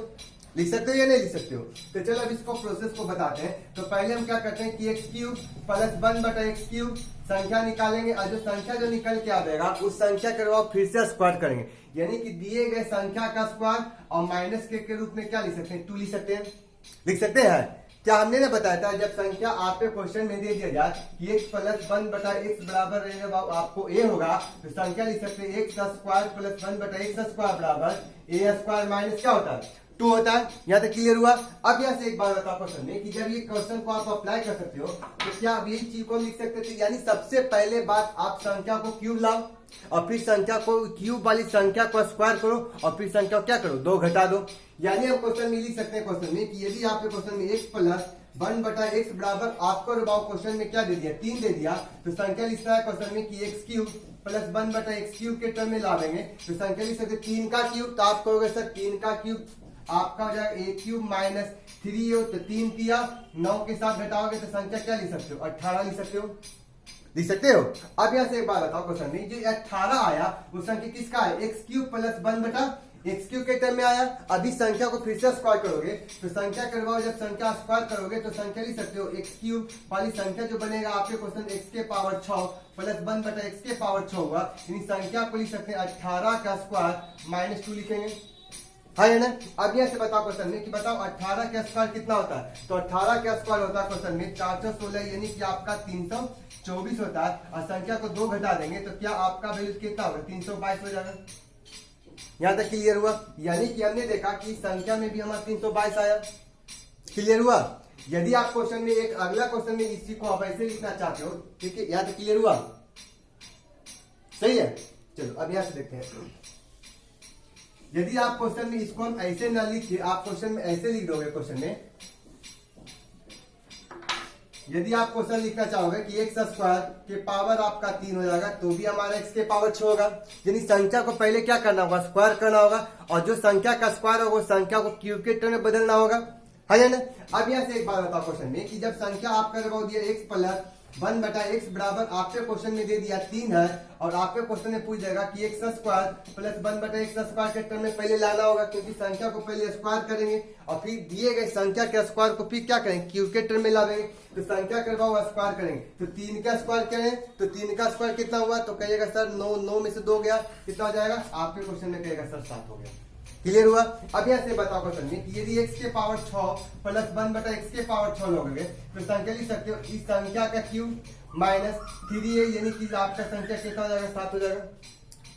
लिख सकते हो या नहीं लिख सकते हो। तो चलो अब इसको प्रोसेस को बताते हैं। तो पहले हम क्या करते हैं कि एक्स क्यूब प्लस 1 बटा एक्स क्यूब संख्या निकालेंगे और जो संख्या जो निकल के आ जाएगा उस संख्या के रेबाओ फिर से स्क्वायर करेंगे, यानी कि दिए गए संख्या का स्क्वायर और माइनस के रूप में क्या लिख सकते हैं, 2 लिख सकते हैं, लिख सकते हैं। क्या हमने ना बताया था जब संख्या आपके क्वेश्चन में दे दिया जाए कि x प्लस 1 बटा x बराबर रहेगा आपको a होगा, तो संख्या लिख सकते हैं x स्क्वायर प्लस 1 बटा x स्क्वायर बराबर a स्क्वायर माइनस क्या होता है, 2 होता है। यहाँ तक क्लियर हुआ। अब यहाँ से एक बात बताओ क्वेश्चन में कि जब ये क्वेश्चन को आप अप्लाई कर सकते हो तो क्या आप यही चीज को लिख सकते थे, यानी सबसे पहले बात आप संख्या को क्यूब लाओ और फिर संख्या को क्यूब वाली संख्या को स्क्वायर करो और फिर संख्या को क्या करो, 2 घटा दो। यानी हम क्वेश्चन में लिख सकते हैं क्वेश्चन में कि यदि आपके क्वेश्चन में x प्लस 1 बटा x बराबर आपको रुबाव क्वेश्चन में क्या दे दिया, 3 दे दिया, तो संख्या लिखता है क्वेश्चन में कि x क्यूब प्लस 1 बटा x क्यूब के टर्म में लावेंगे तो संख्या लिख सकते 3 का क्यूब, तो आप कहोगे सर 3 का क्यूब आपका हो जाएगा a क्यूब माइनस 3 हो, तो 3 तिया 9 के साथ घटाओगे तो संख्या क्या लिख सकते हो, 18 लिख सकते हो, लिख सकते हो। अब यहाँ से एक बात बताओ क्वेश्चन में जो 18 आया वो संख्या किसका है, एक्स क्यूब प्लस 1 बटा एक्स क्यूब के टर्म में आया। अभी संख्या को फिर से स्क्वायर करोगे तो संख्या करवाओ, जब संख्या स्क्वायर करोगे तो संख्या लिख सकते हो एक्स क्यूब वाली संख्या जो बनेगा आपके क्वेश्चन एक्स के पावर 6 प्लस 1 बटा एक्स के पावर 6 हुआ, यानी संख्या को लिख सकते हैं 18 का स्क्वायर माइनस 2 लिखेंगे, है ना। अब यहाँ से बताओ क्वेश्चन में कि बताओ 18 का स्क्वायर कितना होता है, तो 18 का स्क्वायर होता है क्वेश्चन में 416, यानी कि आपका 324 होता है और संख्या को 2 घटा देंगे तो क्या आपका वैल्यू कितना होगा, 322 हो जाएगा। यहाँ तक क्लियर हुआ, यानी कि हमने देखा कि संख्या में भी हमारा 322 आया, क्लियर हुआ। यदि आप क्वेश्चन में एक अगला क्वेश्चन में इसी को आप ऐसे लिखना चाहते हो, ठीक है, यहाँ तक क्लियर हुआ, सही है। चलो अब यहाँ से देखते हैं, यदि आप क्वेश्चन में इसको हम ऐसे ना लिखिए, आप क्वेश्चन में ऐसे लिख दोगे, क्वेश्चन में यदि आप क्वेश्चन लिखना चाहोगे कि एक्स स्क्वायर के पावर आपका 3 हो जाएगा तो भी हमारा एक्स के पावर 6 होगा, यानी संख्या को पहले क्या करना होगा, स्क्वायर करना होगा और जो संख्या का स्क्वायर होगा उस संख्या को क्यूब के टर्म में बदलना होगा, है ना। अब यहाँ से एक बात बताओ क्वेश्चन में कि जब संख्या आपका लगभग दिया एक्स प्लस 1 बटा एक्स बराबर आपके क्वेश्चन में दे दिया 3 है और आपके क्वेश्चन में पूछ जाएगा कि एक्स स्क्वायर प्लस 1 बटा एक्स स्क्वायर के टर्म में पहले लाना होगा, क्योंकि संख्या को पहले स्क्वायर करेंगे और फिर दिए गए संख्या के स्क्वायर को फिर क्या करेंगे, क्यूब के टर्म में लावेंगे। तो संख्या करवाओ स्क्वायर करेंगे तो 3 का स्क्वायर करें तो 3 का स्क्वायर कितना हुआ, तो कहिएगा सर 9 में से 2 गया, कितना हो जाएगा, आपके क्वेश्चन में कहेगा सर 7 हो गया, क्लियर हुआ। अब यहाँ से बताओ क्वेश्चन में कि यदि x के पावर 6 प्लस 1 बटा x के पावर 6 लोगे तो संख्या लिख सकते हो इस संख्या का क्यूब माइनस 3 है, यानी कि आपका संख्या कितना हो जाएगा, 7 हो जाएगा,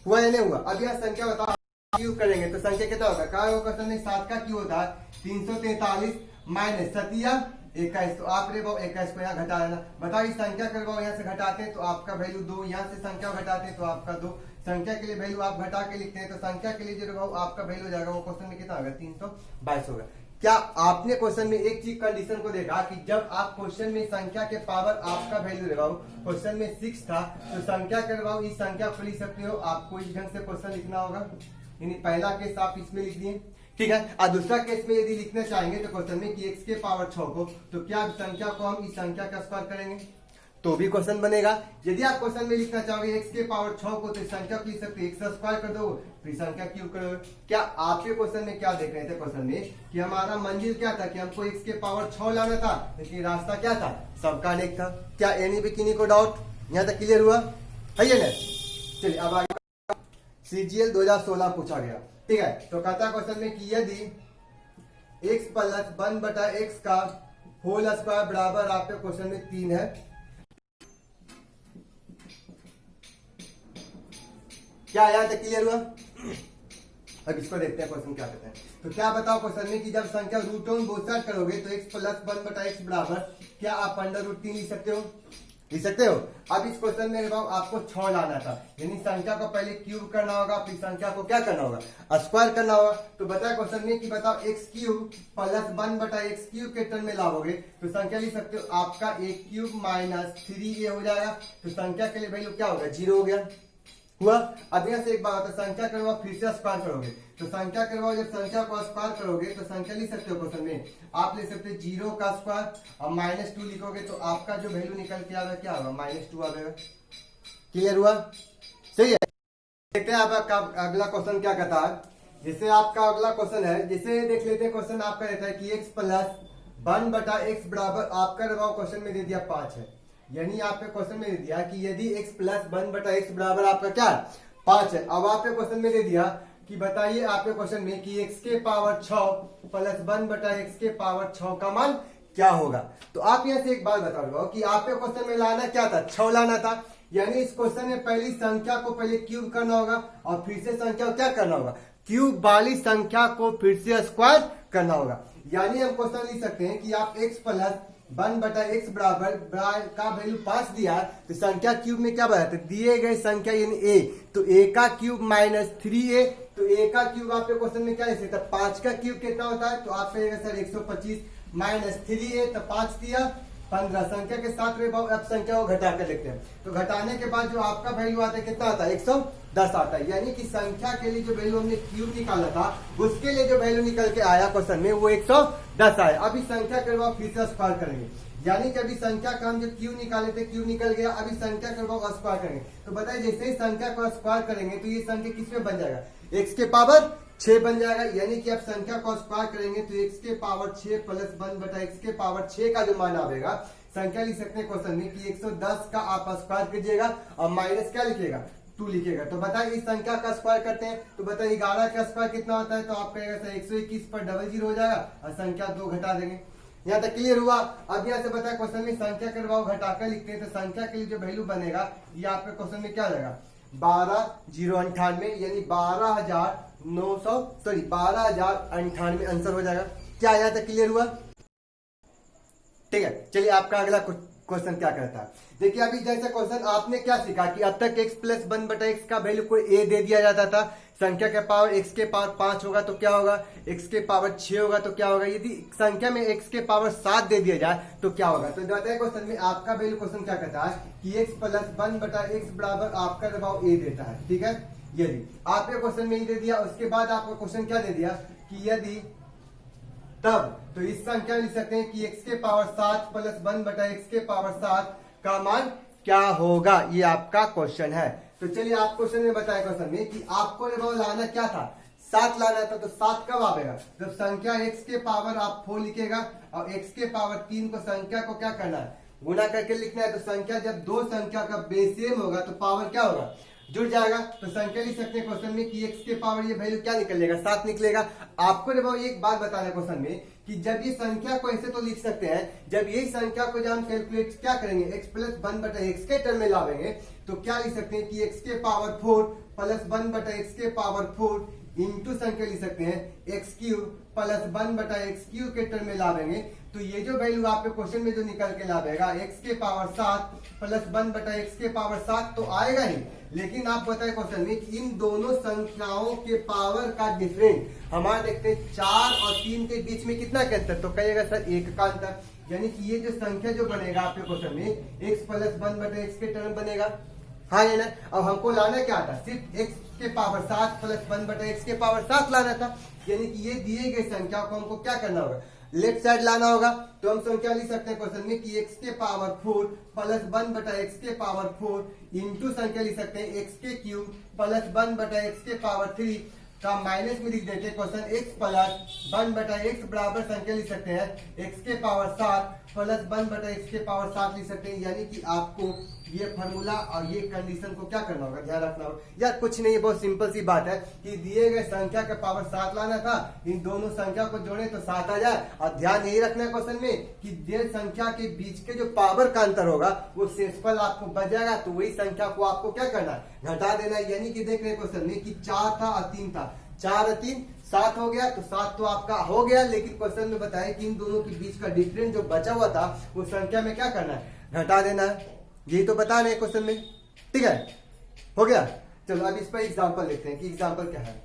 हुआ या नहीं हुआ। अब यहाँ संख्या बताओ क्यूब करेंगे तो संख्या कितना होगा, क्या होगा क्वेश्चन में 7 का क्यूब होता है 343 माइनस 7 21, तो आप रे 21 को यहाँ घटा देना। बताओ इस संख्या करवाओ, यहाँ से घटाते हैं तो आपका वैल्यू 2, यहाँ से संख्या घटाते हैं तो आपका 2, संख्या के लिए वैल्यू आप घटा के लिखते हैं तो संख्या के लिए जो आपका वैल्यू हो जाएगा वो क्वेश्चन में कितना होगा, 322 होगा। क्या आपने क्वेश्चन में एक चीज कंडीशन को देखा कि जब आप क्वेश्चन में संख्या के पावर आपका वैल्यू लगाओ, क्वेश्चन में 6 था तो संख्या करवाओ इस संख्या को लिख सकते हो, आपको इस ढंग से क्वेश्चन लिखना होगा, यानी पहला केस आप इसमें लिख दिए, ठीक है। और दूसरा केस में यदि लिखना चाहेंगे तो क्वेश्चन में कि x के पावर 6 को तो क्या संख्या को हम इस संख्या का स्क्वायर करेंगे तो भी क्वेश्चन बनेगा। यदि आप क्वेश्चन में लिखना चाहोगे x के पावर 6 को तो इस संख्या को लिख सकते हैं, x स्क्वायर कर दो फिर संख्या क्यूब करोगे। क्या आपके क्वेश्चन में क्या देख रहे थे क्वेश्चन में कि हमारा मंजिल क्या था कि हमको x के पावर 6 लाना था, लेकिन रास्ता क्या था, सबका अनेक था। क्या एनी भी किन्हीं को डाउट, यहाँ तक क्लियर हुआ, है ना। चलिए अब आगे CGL 2016 पूछा गया, ठीक है। तो कहता क्वेश्चन में कि यदि x प्लस 1 बटा x का होल स्क्वायर बराबर आपके क्वेश्चन में 3 है, क्या यहाँ तक क्लियर हुआ। अब इसको देखते हैं क्वेश्चन क्या कहते हैं। तो क्या बताओ क्वेश्चन में कि जब संख्या रूट ऑन बोथ साइड करोगे तो x प्लस 1 बटा x बराबर क्या आप अंडर रूट 3 लिख सकते हो, लिख सकते हो। अब इस क्वेश्चन में आपको 6 लाना था, यानी संख्या को पहले क्यूब करना होगा, फिर संख्या को क्या करना होगा, स्क्वायर करना होगा। तो बताया क्वेश्चन में कि बताओ एक्स क्यूब प्लस 1 बटा एक्स क्यूब के टर्म में लाओगे तो संख्या लिख सकते हो आपका a क्यूब माइनस 3a हो जाएगा। तो संख्या के लिए वैल्यू क्या होगा, 0 हो गया हुआ। अब यहाँ से एक बात होता है, संख्या करवाओ फिर से स्क्वायर करोगे, तो संख्या करवाओ जब संख्या को स्क्वायर करोगे तो संख्या लिख सकते हो क्वेश्चन में, आप ले सकते हो 0 का स्क्वायर और -2 लिखोगे तो आपका जो वैल्यू निकल के आएगा क्या होगा, -2 आएगा। क्लियर हुआ, सही है। देखते हैं आपका अगला क्वेश्चन क्या कहता है। जैसे आपका अगला क्वेश्चन है, जैसे देख लेते हैं क्वेश्चन आपका रहता है कि x प्लस 1 बटा एक्स बराबर, आपका क्वेश्चन में दे दिया 5 है, यानी आपके क्वेश्चन में दे दिया कि यदि x प्लस 1 बटा एक्स बराबर आपका क्या 5 है। अब आपके क्वेश्चन में दे दिया कि बताइए आपके क्वेश्चन में कि x के पावर 6 प्लस 1 बटा एक्स के पावर 6 का मान क्या होगा। तो आप यहाँ से एक बात बताओ कि आपके क्वेश्चन में लाना क्या था, 6 लाना था, यानी इस क्वेश्चन में पहली संख्या को पहले क्यूब करना होगा और फिर से संख्या को क्या करना होगा, क्यूब वाली संख्या को फिर से स्क्वायर करना होगा। यानी हम क्वेश्चन लिख सकते हैं कि आप x प्लस 1 बटा एक्स बराबर का वैल्यू 5 दिया है, तो संख्या क्यूब में क्या बताते दिए गए संख्या यानी a, तो a का क्यूब माइनस 3a, तो a का क्यूब आपके क्वेश्चन में क्या लिखते हैं, 5 का क्यूब कितना होता है, तो आप कहेगा सर 125 माइनस 3a, तो 5 दिया 15, संख्या के साथ में अब संख्या को घटा कर लिखते हैं, तो घटाने के बाद जो आपका वैल्यू आता है कितना आता है, 110 आता है। यानी कि संख्या के लिए जो वैल्यू हमने क्यूब निकाला था उसके लिए जो वैल्यू निकल के आया क्वेश्चन में वो 110 आया। अभी संख्या करवाओ फिर से स्क्वायर करेंगे, यानी कि अभी संख्या का हम जो क्यूब निकाले थे क्यूब निकल गया, अभी संख्या करवाओ स्क्वायर करेंगे। तो बताइए जैसे ही संख्या को स्क्वायर करेंगे तो ये संख्या किसमें बन जाएगा, x के पावर 6 बन जाएगा। यानी कि आप संख्या को स्क्वायर करेंगे तो x के पावर 6 प्लस 1 बटा x के पावर 6 का जो मान आएगा, संख्या लिख सकते हैं क्वेश्चन में कि 110 का आप स्क्वायर कीजिएगा और माइनस क्या लिखिएगा, 2 लिखिएगा। तो बताइए इस संख्या का स्क्वायर करते हैं तो बताइए 11 का स्क्वायर कितना होता है, तो आप कहेगा सर 121 पर 00 हो जाएगा और संख्या 2 घटा देंगे। यहाँ तक क्लियर हुआ। अब यहाँ से बताया क्वेश्चन में संख्या करवाओ घटाकर लिखते हैं, तो संख्या के लिए जो वैल्यू बनेगा ये आपके क्वेश्चन में क्या रहेगा, 12,098 यानी 12,098 आंसर हो जाएगा। क्या यहाँ तक क्लियर हुआ, ठीक है। चलिए आपका अगला क्वेश्चन क्या कहता है, देखिए अभी जैसा क्वेश्चन आपने क्या सीखा कि अब तक x प्लस 1 बटा एक्स का वैल्यू को a दे दिया जाता था, संख्या के पावर x के पावर 5 होगा तो क्या होगा, x के पावर 6 होगा तो क्या होगा, यदि संख्या में x के पावर 7 दे दिया जाए तो क्या होगा। तो बताए क्वेश्चन में आपका वैल्यू क्वेश्चन क्या कहता है कि x प्लस 1 बटा एक्स बराबर आपका दबाव a देता है, ठीक है। यदि आपके क्वेश्चन में ये दे दिया, उसके बाद आपका क्वेश्चन क्या दे दिया कि यदि तब, तो इस संख्या लिख सकते हैं कि x के पावर 7 प्लस 1 बटा एक्स के पावर 7 का मान क्या होगा, ये आपका क्वेश्चन है। तो चलिए आप क्वेश्चन में बताया क्वेश्चन में कि आपको लाना क्या था, 7 लाना था। तो 7 कब आएगा, जब संख्या x के पावर आप 4 लिखेगा और x के पावर 3 को संख्या को क्या करना है, गुना करके लिखना है। तो संख्या जब दो संख्या का बेस सेम होगा तो पावर क्या होगा, जुड़ जाएगा। तो संख्या लिख सकते हैं क्वेश्चन में कि x के पावर ये वैल्यू क्या निकलेगा, 7 निकलेगा। आपको जब एक बात बताना क्वेश्चन में कि जब ये संख्या को ऐसे तो लिख सकते हैं, जब यही संख्या को जब हम कैलकुलेट क्या करेंगे x प्लस 1 बटा एक्स के टर्म में लावेंगे तो क्या लिख सकते हैं कि x के पावर 4 प्लस 1 बटा एक्स के पावर 4 इंटू संख्या लिख सकते हैं x क्यूब प्लस 1 बटा एक्स क्यूब के टर्म में लावेंगे। तो ये जो वैल्यू आपके क्वेश्चन में जो निकल के लावेगा x के पावर 7 प्लस 1 बटा एक्स के पावर 7 तो आएगा ही, लेकिन आप बताए क्वेश्चन में कि इन दोनों संख्याओं के पावर का डिफरेंस हमारे देखते हैं 4 और 3 के बीच में कितना का अंतर, तो कहिएगा सर 1 का अंतर। यानी कि ये जो संख्या जो बनेगा आपके क्वेश्चन में x प्लस 1 बटा एक्स के टर्म बनेगा, हाँ ये ना। अब हमको लाना क्या था, सिर्फ x के पावर 7 प्लस 1 बटा एक्स के पावर 7 लाना था। यानी कि ये दिए गए संख्या को हमको क्या करना होगा, लेफ्ट साइड लाना होगा। तो हम संख्या लिख सकते हैं क्वेश्चन में कि x के पावर 4 प्लस 1 बटा एक्स के पावर 4 इंटू संख्या लिख सकते हैं x के क्यूब प्लस 1 बटा एक्स के पावर 3 का माइनस में लिख देते हैं क्वेश्चन x प्लस 1 बटा एक्स बराबर संख्या लिख सकते हैं x के पावर 7 प्लस 1 बटा एक्स के पावर 7 लिख सकते हैं। यानी कि आपको ये फार्मूला और ये कंडीशन को क्या करना होगा, ध्यान रखना होगा। यार कुछ नहीं, बहुत सिंपल सी बात है कि दिए गए संख्या के पावर 7 लाना था, इन दोनों संख्या को जोड़े तो 7 आ जाए। और ध्यान यही रखना है क्वेश्चन में कि दिए संख्या के बीच के जो पावर का अंतर होगा वो शेषफल आपको बच जाएगा, तो वही संख्या को आपको क्या करना है, घटा देना है। यानी कि देख रहे क्वेश्चन में कि 4 था और 3 था, 4 और 3 7 हो गया, तो 7 तो आपका हो गया, लेकिन क्वेश्चन में बताया कि इन दोनों के बीच का डिफरेंस जो बचा हुआ था वो संख्या में क्या करना है, घटा देना है। यही तो बता रहे हैं क्वेश्चन में, ठीक है, हो गया। चलो अब इस पर एग्जाम्पल देखते हैं कि एग्जाम्पल क्या है।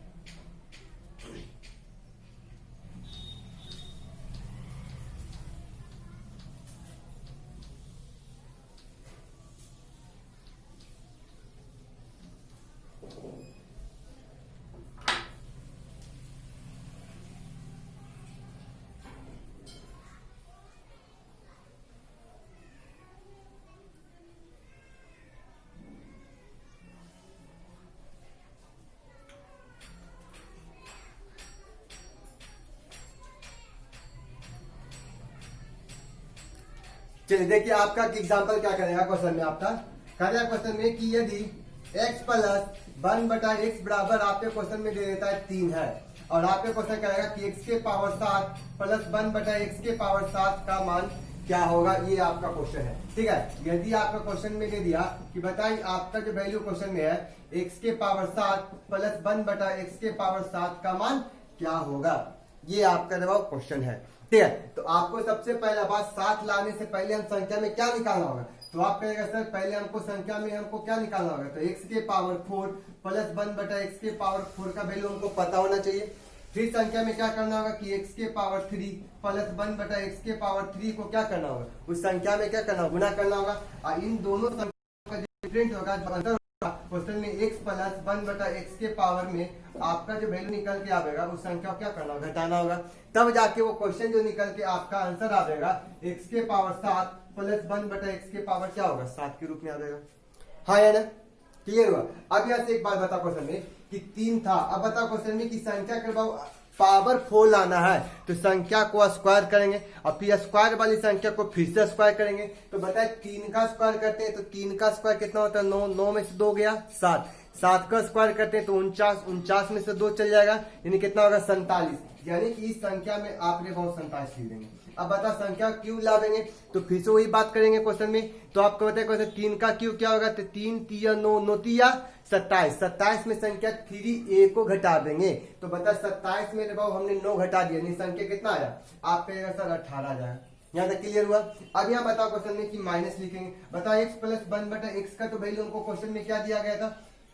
चलिए देखिए आपका एग्जाम्पल क्या करेगा क्वेश्चन में, आपका करेगा क्वेश्चन में कि यदि x प्लस 1/x बराबर आपके क्वेश्चन में दे देता है 3 है, और आपके क्वेश्चन करेगा कि x के पावर 7 प्लस 1/x के पावर 7 का मान क्या होगा, ये आपका क्वेश्चन है, ठीक है। यदि आपका क्वेश्चन में दे दिया कि बताइए आपका जो वैल्यू क्वेश्चन में है x के पावर 7 प्लस 1/x के पावर 7 का मान क्या होगा, ये आपका जवाब क्वेश्चन है, ठीक है। तो आपको सबसे पहला बात 7 लाने से पहले हम संख्या में क्या निकालना होगा, तो आप कहेगा सर पहले हमको संख्या में हमको क्या निकालना होगा, तो x के पावर 4 प्लस 1/x के पावर 4 का वैल्यू हमको पता होना चाहिए। फिर संख्या में क्या करना होगा कि x के पावर 3 प्लस 1/x के पावर 3 को क्या करना होगा, उस संख्या में क्या करना होगा, गुना करना होगा। और इन दोनों संख्या का जो डिफरेंस होगा, जो अंतर होगा क्वेश्चन में x प्लस 1/x के पावर में आपका जो वैल्यू निकल के आएगा उस संख्या को क्या करना होगा, घटाना होगा। तब जाके वो क्वेश्चन जो निकल के आपका आंसर आएगा x के पावर 7 प्लस 1/x के पावर क्या होगा, 7 के रूप में आ जाएगा। हाँ या ना, क्लियर हुआ। अब यहाँ से एक बात बता क्वेश्चन में कि 3 था, अब बता क्वेश्चन में कि संख्या के पावर 4 लाना है, तो संख्या को स्क्वायर करेंगे और फिर स्क्वायर वाली संख्या को फिर से स्क्वायर करेंगे। तो बताए 3 का स्क्वायर करते हैं तो 3 का स्क्वायर कितना होता है, 9, 9 में से 2 गया 7, 7 का स्क्वायर करते हैं तो 49, 49 में से 2 चल जाएगा, यानी कितना होगा 47, यानी कि इस संख्या में आपने बहुत 47 लिख देंगे। अब बता संख्या क्यूब लावेंगे तो फिर से वही बात करेंगे क्वेश्चन में। तो आपको बताए क्वेश्चन 3 का क्यूब क्या होगा, तो 3 3 9 9 3 27, 27 में संख्या 3a को घटा देंगे। तो बता 27 में जब हमने 9 घटा दिया, यानी संख्या कितना आया, आप कहेगा सर 18 आ जाएगा। यहाँ तक क्लियर हुआ। अब यहाँ बताओ क्वेश्चन में कि माइनस लिखेंगे। बताओ x प्लस 1/x का तो वैल्यू हमको क्वेश्चन में क्या दिया गया था,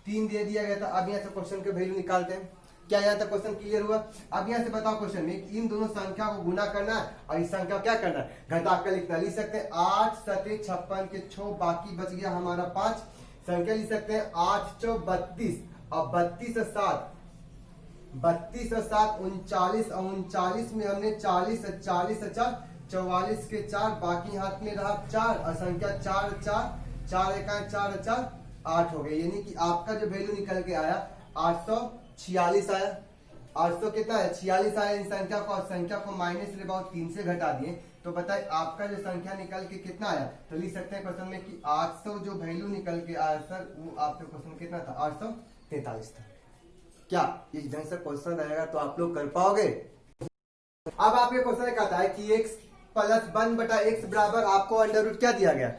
3 दे दिया गया था। अब यहाँ से क्वेश्चन के वैल्यू निकालते हैं। क्या यहाँ तक क्वेश्चन क्लियर हुआ। अब यहाँ से बताओ क्वेश्चन में इन दोनों संख्या को गुना करना है और इस संख्या को क्या करना है, घटा कर लिखना। लिख सकते हैं 8 7 56 के 6, बाकी बच गया हमारा 5। संख्या लिख सकते हैं 8 4 32 और 32 और 7 39 और 39 में हमने 40 40 44 के 4, बाकी हाथ में रहा 4 और संख्या 4 4 4 1 4 4 8 हो गए, यानी कि आपका जो वैल्यू निकल के आया 846 आया। 800 कितना है 46 आया। इन संख्या को माइनस 3 से घटा दिए तो बताए आपका जो संख्या निकल के कितना आया। तो लिख सकते हैं क्वेश्चन में कि 800 जो वैल्यू निकल के आया सर वो आपके क्वेश्चन कितना था 843 था। क्या इस ढंग से क्वेश्चन आएगा तो आप लोग कर पाओगे। अब आपके क्वेश्चन कहता है कि x प्लस 1/x बराबर आपको अंडर रूट क्या दिया गया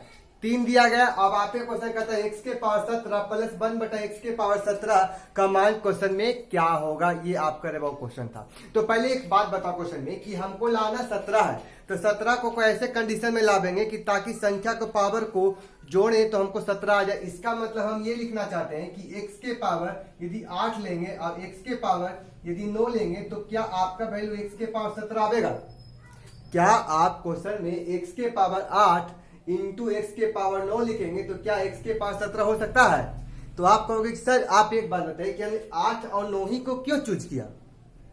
3 दिया गया। अब आपके क्वेश्चन कहता है x के पावर 17 प्लस 1/x के पावर 17 का मान क्वेश्चन में क्या होगा, ये आपका वो क्वेश्चन था। तो पहले एक बात बताओ क्वेश्चन में कि हमको लाना 17 है, तो 17 को ऐसे कंडीशन में लावेंगे कि ताकि संख्या को पावर को जोड़े तो हमको 17 आ जाए। इसका मतलब हम ये लिखना चाहते हैं कि x के पावर यदि 8 लेंगे और x के पावर यदि 9 लेंगे तो क्या आपका वैल्यू x के पावर 17 आएगा। क्या आप क्वेश्चन में x के पावर 8 इंटू एक्स के पावर 9 लिखेंगे तो क्या x के पावर 17 हो सकता है। तो आप कहोगे सर आप एक बात बताइए कि हमने 8 और 9 ही को क्यों चूज किया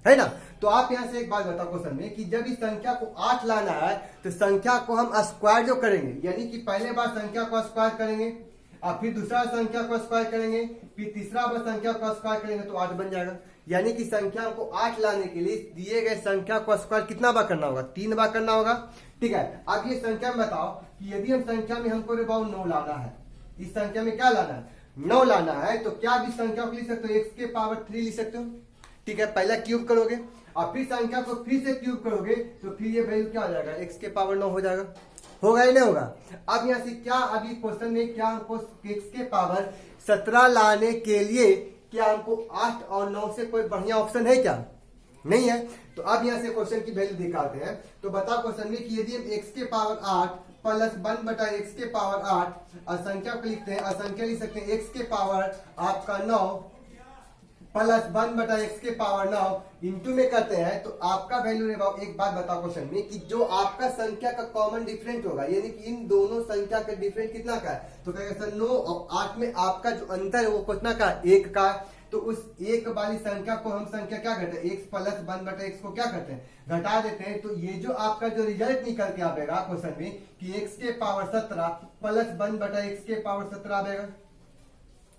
है ना। तो आप यहां से एक बात बताओ क्वेश्चन में कि जब इस संख्या को 8 लाना है तो संख्या को हम स्क्वायर जो करेंगे, यानी कि पहले बार संख्या को स्क्वायर करेंगे और फिर दूसरा संख्या को स्क्वायर करेंगे, फिर तीसरा बार संख्या को स्क्वायर करेंगे तो 8 बन जाएगा। यानी कि संख्या को 8 लाने के लिए दिए गए संख्या को स्क्वायर कितना बार करना होगा 3 बार करना होगा, ठीक है। अब ये संख्या में बताओ कि यदि हम संख्या में हमको 9 लाना है, इस संख्या में क्या लाना है 9 लाना है, तो क्या भी संख्या को लिख सकते हो x के पावर 3 लिख सकते हो, ठीक है। पहला क्यूब करोगे और फिर संख्या को फिर से क्यूब करोगे तो फिर ये वैल्यू क्या हो जाएगा x के पावर 9 हो जाएगा, होगा या नहीं होगा। अब यहाँ से क्या अभी क्वेश्चन में क्या हमको x के पावर 17 लाने के लिए क्या हमको 8 और 9 से कोई बढ़िया ऑप्शन है क्या, नहीं है। तो अब यहाँ से क्वेश्चन की वैल्यू निकालते हैं। तो बताओ क्वेश्चन में कि यदि हम x के पावर 8 प्लस 1 बटा एक्स के पावर 8, असंख्या को लिखते हैं, असंख्या लिख सकते हैं एक्स के पावर आपका 9 प्लस 1 बटा एक्स के पावर 9 इंटू में करते हैं तो आपका वैल्यू रे बाबू, एक बात बताओ क्वेश्चन में कि जो आपका संख्या का कॉमन डिफरेंट होगा, यानी कि इन दोनों संख्या का डिफरेंट कितना का है, तो कहेगा सर 9 और 8 में आपका जो अंतर है वो कितना का, 1 का। तो उस एक वाली संख्या को हम संख्या क्या करते हैं, एक्स प्लस 1 बटा एक्स को क्या करते हैं, घटा देते हैं। तो ये जो आपका जो रिजल्ट निकल के आएगा क्वेश्चन में कि एक्स के पावर 17 प्लस 1 बटा एक्स के पावर 17 आएगा।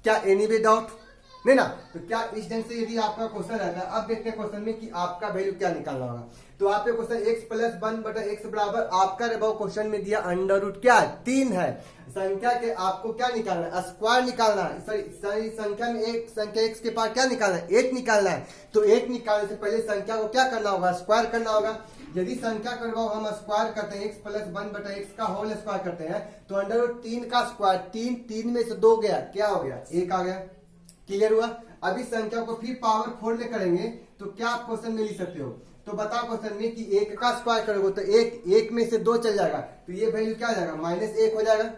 क्या एनी वे डाउट नहीं ना? तो क्या इस ढंग से यदि आपका क्वेश्चन रहता है, अब देखते हैं क्वेश्चन में कि आपका वैल्यू क्या निकालना होगा। तो आपके क्वेश्चन x प्लस 1 बटा एक्स बराबर आपका क्वेश्चन में दिया अंडर रूट क्या है, 3 है। संख्या के आपको क्या निकालना है, स्क्वायर निकालना है। सॉरी संख्या में एक संख्या x के पास क्या निकालना है, 8 निकालना है। तो 8 निकालने से पहले संख्या को क्या करना होगा, स्क्वायर करना होगा। यदि संख्या करवाओ हम स्क्वायर करते हैं, x प्लस 1 बटा एक्स का होल स्क्वायर करते हैं तो अंडर रूट 3 का स्क्वायर, 3 में से 2 गया, क्या हो गया, 1 आ गया। क्लियर हुआ? अभी संख्या को फिर पावर 4 में करेंगे तो क्या आप क्वेश्चन में लिख सकते हो, तो बताओ क्वेश्चन में कि 1 का स्क्वायर करोगे तो 1 में से 2 चल जाएगा, तो ये वैल्यू क्या आ जाएगा, -1 हो जाएगा।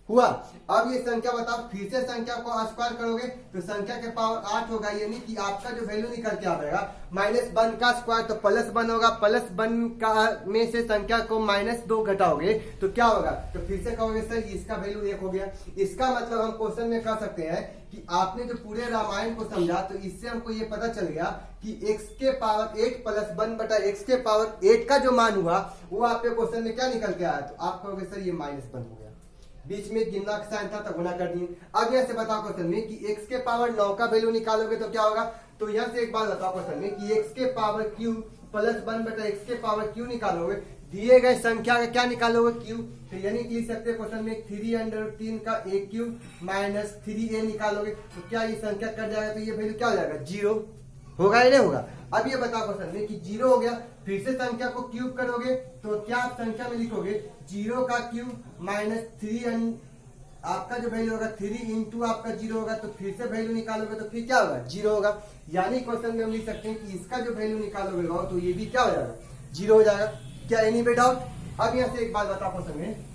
हुआ? अब ये संख्या बताओ, फिर से संख्या को स्क्वायर करोगे तो संख्या के पावर 8 होगा, यानी कि आपका जो वैल्यू निकल के आएगा -1 का स्क्वायर तो +1 होगा, +1 का में से संख्या को -2 घटाओगे तो क्या होगा, तो फिर से कहोगे सर इसका वैल्यू 1 हो गया। इसका मतलब हम क्वेश्चन में कह सकते हैं कि आपने जो पूरे रामायण को समझा तो इससे हमको ये पता चल गया कि x के पावर 8 प्लस 1 बटा एक्स के पावर 8 का जो मान हुआ वो आपके क्वेश्चन में क्या निकल के आया, तो आप कहोगे सर ये -1 हो गया, बीच में गिनना का साइन था तो गुना कर दिए। अब यहाँ से बताओ क्वेश्चन में कि x के पावर 9 का वैल्यू निकालोगे तो क्या होगा, तो यहाँ से एक बात बताओ क्वेश्चन में कि x के पावर q प्लस 1 बटा एक्स के पावर q निकालोगे, दिए गए संख्या का क्या निकालोगे, q। तो यानी कि लिख सकते हैं क्वेश्चन में 3/3 का a³ माइनस 3a निकालोगे तो क्या ये संख्या कट जाएगा, तो ये वैल्यू क्या हो जाएगा, 0 होगा या नहीं होगा। अब ये बताओ क्वेश्चन में कि 0 हो गया, फिर से संख्या को क्यूब करोगे तो क्या आप संख्या में लिखोगे 0 का क्यूब माइनस 3 आपका जो वैल्यू होगा 3 इंटू आपका 0 होगा, तो फिर से वैल्यू निकालोगे तो फिर क्या होगा, 0 होगा। यानी क्वेश्चन में हम लिख सकते हैं कि इसका जो वैल्यू निकालोगे तो ये भी क्या हो जाएगा, 0 हो जाएगा। क्या एनी वे डाउट? अब यहाँ से एक बात बताओ क्वेश्चन में,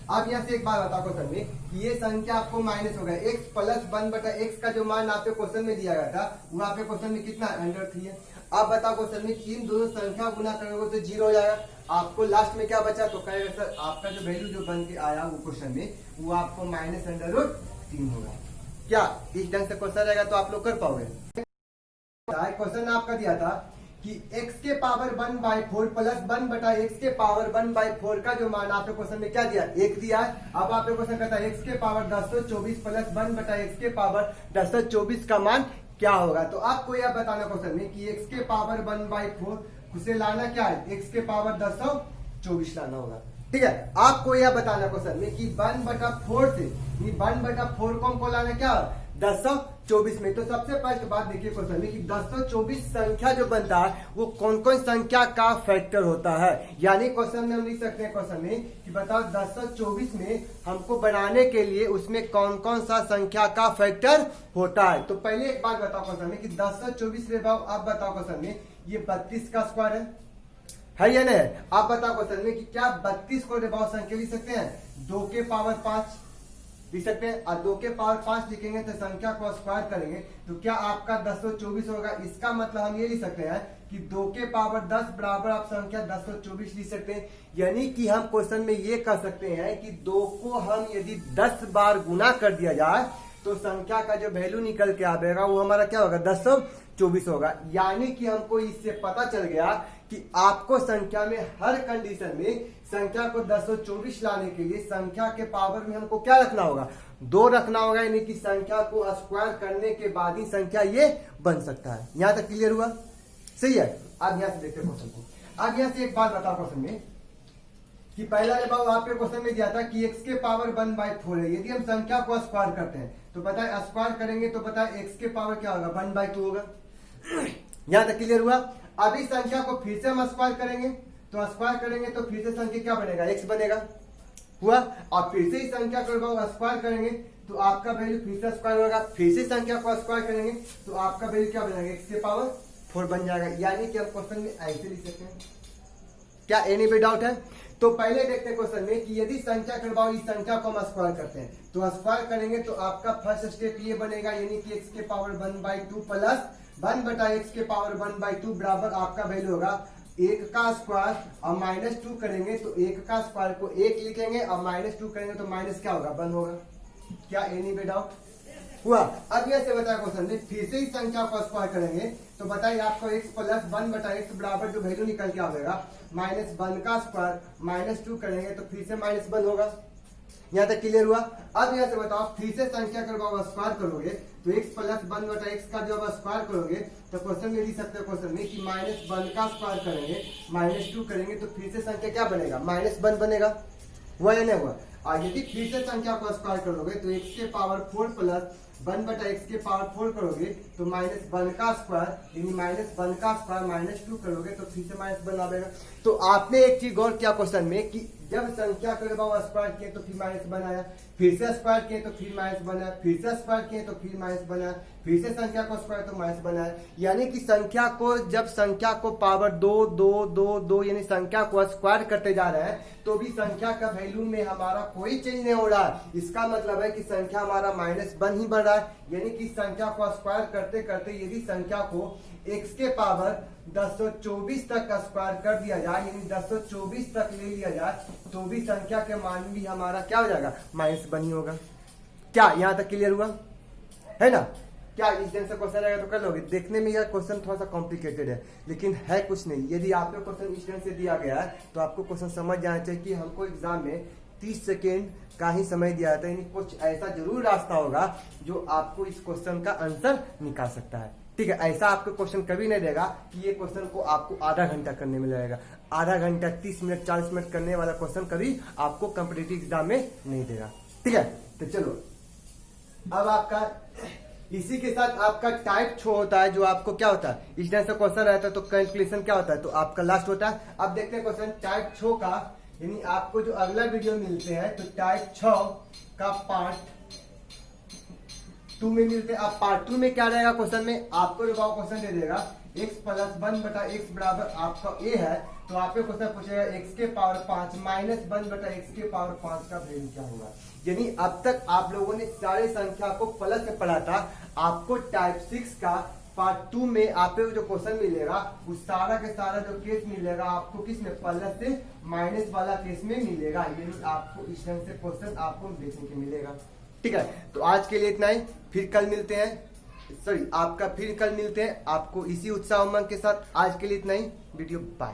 अब यहाँ से एक बात बताओ क्वेश्चन में कि ये संख्या आपको माइनस हो गया, x प्लस 1 बटा एक्स का जो मान आपके क्वेश्चन में दिया गया था वो आपके क्वेश्चन में कितना है, √3 है। अब बताओ क्वेश्चन में कि इन दोनों संख्या गुना करोगे तो 0 हो जाएगा। आपको लास्ट में क्या बचा, तो कहेगा सर आपका जो वैल्यू जो बन के आया वो क्वेश्चन में वो आपको -√3 होगा। क्या इस ढंग से क्वेश्चन रहेगा तो आप लोग कर पाओगे। क्वेश्चन आपका दिया था कि x के पावर 1/4 प्लस 1 बटा एक्स के पावर 1/4 का जो मान आपके क्वेश्चन में क्या दिया, 1 दिया है। अब आपके क्वेश्चन कहता है x के पावर 1024 प्लस 1 बटा एक्स के पावर 1024 का मान क्या होगा। तो आपको यह बताना क्वेश्चन में कि x के पावर 1/4 उसे लाना क्या है, x के पावर 1024 लाना होगा। ठीक है, आपको यह बताना क्वेश्चन में कि 1/4 से 1/4 को हमको लाना क्या है, 1024 में। तो सबसे पहले बात देखिए क्वेश्चन में कि 1024 संख्या जो बनता है वो कौन कौन संख्या का फैक्टर होता है। यानी क्वेश्चन में हम लिख सकते हैं क्वेश्चन में कि बताओ 1024 में हमको बनाने के लिए उसमें कौन कौन सा संख्या का फैक्टर होता है। तो पहले एक बात बताओ क्वेश्चन में कि 1024 रे भाव, आप बताओ क्वेश्चन में ये 32 का स्क्वायर है या नहीं। आप बताओ क्वेश्चन में कि क्या 32 को रे भाव संख्या लिख सकते हैं, 2 के पावर 5 लिख सकते हैं, और 2 के पावर 5 लिखेंगे तो संख्या को स्क्वायर करेंगे तो क्या आपका 1024 होगा। इसका मतलब हम ये लिख सकते हैं कि 2 के पावर 10 बराबर आप संख्या 1024 लिख सकते हैं। यानी कि हम क्वेश्चन में ये कह सकते हैं कि 2 को हम यदि 10 बार गुना कर दिया जाए तो संख्या का जो वैल्यू निकल के आएगा वो हमारा क्या होगा, 1024 होगा। यानी कि हमको इससे पता चल गया कि आपको संख्या में हर कंडीशन में संख्या को 1024 लाने के लिए संख्या के पावर में हमको क्या रखना होगा, 2 रखना होगा। यानी कि संख्या को स्क्वायर करने के बाद ही संख्या ये बन सकता है। यहां तक क्लियर हुआ, सही है। अब यहां से देखते हैं क्वेश्चन को। अब यहां से एक बात बताओ क्वेश्चन में कि पहला जवाब आपके क्वेश्चन में दिया था कि x के पावर 1/4 है। यदि हम संख्या को स्क्वायर करते हैं तो पता है स्क्वायर करेंगे तो पता है x के पावर क्या होगा, 1/2 होगा। यहां तक क्लियर हुआ। अभी संख्या को फिर से हम स्क्वायर करेंगे तो स्क्वायर करेंगे तो फिर से संख्या क्या बनेगा, x बनेगा। हुआ। और फिर से ही संख्या को स्क्वायर करेंगे तो आपका वैल्यू फिर से स्क्वायर होगा। फिर से संख्या को स्क्वायर करेंगे तो आपका वैल्यू क्या बनेगा, x के पावर 4 बन जाएगा। यानी कि हम क्वेश्चन में ऐसे लिख सकते हैं। क्या एनी भी डाउट है। तो पहले देखते हैं क्वेश्चन में कि यदि संख्या करवाओ इस संख्या को हम स्क्वायर करते हैं, तो स्क्वायर करेंगे तो आपका फर्स्ट स्टेप ये बनेगा, यानी कि x के पावर 1/2 प्लस 1/x के पावर 1/2 बराबर आपका वैल्यू होगा 1 का स्क्वायर और -2 करेंगे तो 1 का स्क्वायर को 1 लिखेंगे और -2 करेंगे तो माइनस क्या होगा 1 होगा। क्या एनी डाउट हुआ? अब यह से बताया क्वेश्चन में फिर से इस संख्या को स्क्वायर करेंगे तो बताइए आपको x प्लस 1/x बराबर जो वैल्यू निकल के आएगा -1 का स्क्वायर -2 करेंगे तो फिर से -1 होगा। यहाँ तक क्लियर हुआ? अब यहाँ से बताओ फिर से संख्या करवाओ स्क्वायर करोगे तो x प्लस 1/x का जब स्क्वायर करोगे तो क्वेश्चन में लिख सकते हो क्वेश्चन में कि -1 का स्क्वायर करेंगे -2 करेंगे तो फिर से संख्या क्या बनेगा -1 बनेगा। हुआ या नहीं हुआ? और यदि फिर से संख्या को स्क्वायर करोगे तो x के पावर 4 प्लस 1/x के पावर 4 करोगे तो -1 का स्क्वायर यानी -1 का स्क्वायर -2 करोगे तो फिर से -1 आएगा। तो आपने एक चीज गौर किया क्वेश्चन में कि जब संख्या करवाओ स्क्वायर किए तो फिर -1 आया, फिर से स्क्वायर किए तो फिर -1 आया, फिर से स्क्वायर किए तो फिर -1 आया, फिर से संख्या को स्क्वायर तो -1 आया। यानी कि संख्या को जब संख्या को पावर 2 2 2 2 यानी संख्या को स्क्वायर करते जा रहे हैं तो भी संख्या का वैल्यू में हमारा कोई चेंज नहीं हो रहा है। इसका मतलब है कि संख्या हमारा -1 ही बढ़ रहा है। यानी कि संख्या को स्क्वायर करते करते यदि संख्या को x के पावर 1024 तक का स्क्वायर कर दिया जाए यानी 1024 तक ले लिया जाए तो भी संख्या के मान भी हमारा क्या हो जाएगा -1 ही होगा। क्या यहाँ तक क्लियर हुआ है ना? क्या इस दिन से क्वेश्चन आएगा तो कर लोगे? देखने में यह क्वेश्चन थोड़ा सा कॉम्प्लिकेटेड है लेकिन है कुछ नहीं। यदि आपको क्वेश्चन इस दिन से दिया गया है तो आपको क्वेश्चन समझ जाना चाहिए कि हमको एग्जाम में 30 सेकेंड का ही समय दिया जाता है, यानी कुछ ऐसा जरूर रास्ता होगा जो आपको इस क्वेश्चन का आंसर निकाल सकता है। ठीक है, ऐसा आपको क्वेश्चन कभी नहीं देगा कि ये क्वेश्चन को आपको आधा घंटा करने में लगेगा। आधा घंटा 30 मिनट 40 मिनट करने वाला क्वेश्चन कभी आपको कॉम्पिटिटिव एग्जाम में नहीं देगा। ठीक है, तो चलो अब आपका इसी के साथ आपका टाइप 6 होता है जो आपको क्या होता है इस तरह से क्वेश्चन रहता है तो कैलकुलेशन क्या होता है तो आपका लास्ट होता है। अब देखते हैं क्वेश्चन टाइप 6 का, यानी आपको जो अगला वीडियो मिलते हैं तो टाइप 6 का पार्ट 2 में मिलते हैं। अब पार्ट 2 में क्या रहेगा क्वेश्चन में आपको जो क्वेश्चन दे देगा x प्लस 1/x बराबर आपका a है तो आपको क्वेश्चन पूछेगा x के पावर 5 -1/x के पावर 5 का वैल्यू क्या होगा। यानी अब तक आप लोगों ने सारे संख्या को प्लस में पढ़ा था। आपको टाइप 6 का पार्ट 2 में आपको जो क्वेश्चन मिलेगा उस सारा के सारा जो केस मिलेगा आपको किस में प्लस से माइनस वाला केस में मिलेगा। यानी आपको इस ढंग से क्वेश्चन आपको देखने को मिलेगा। ठीक है, तो आज के लिए इतना ही, फिर कल मिलते हैं। फिर कल मिलते हैं आपको इसी उत्साह उमंग के साथ। आज के लिए इतना ही, वीडियो बाय।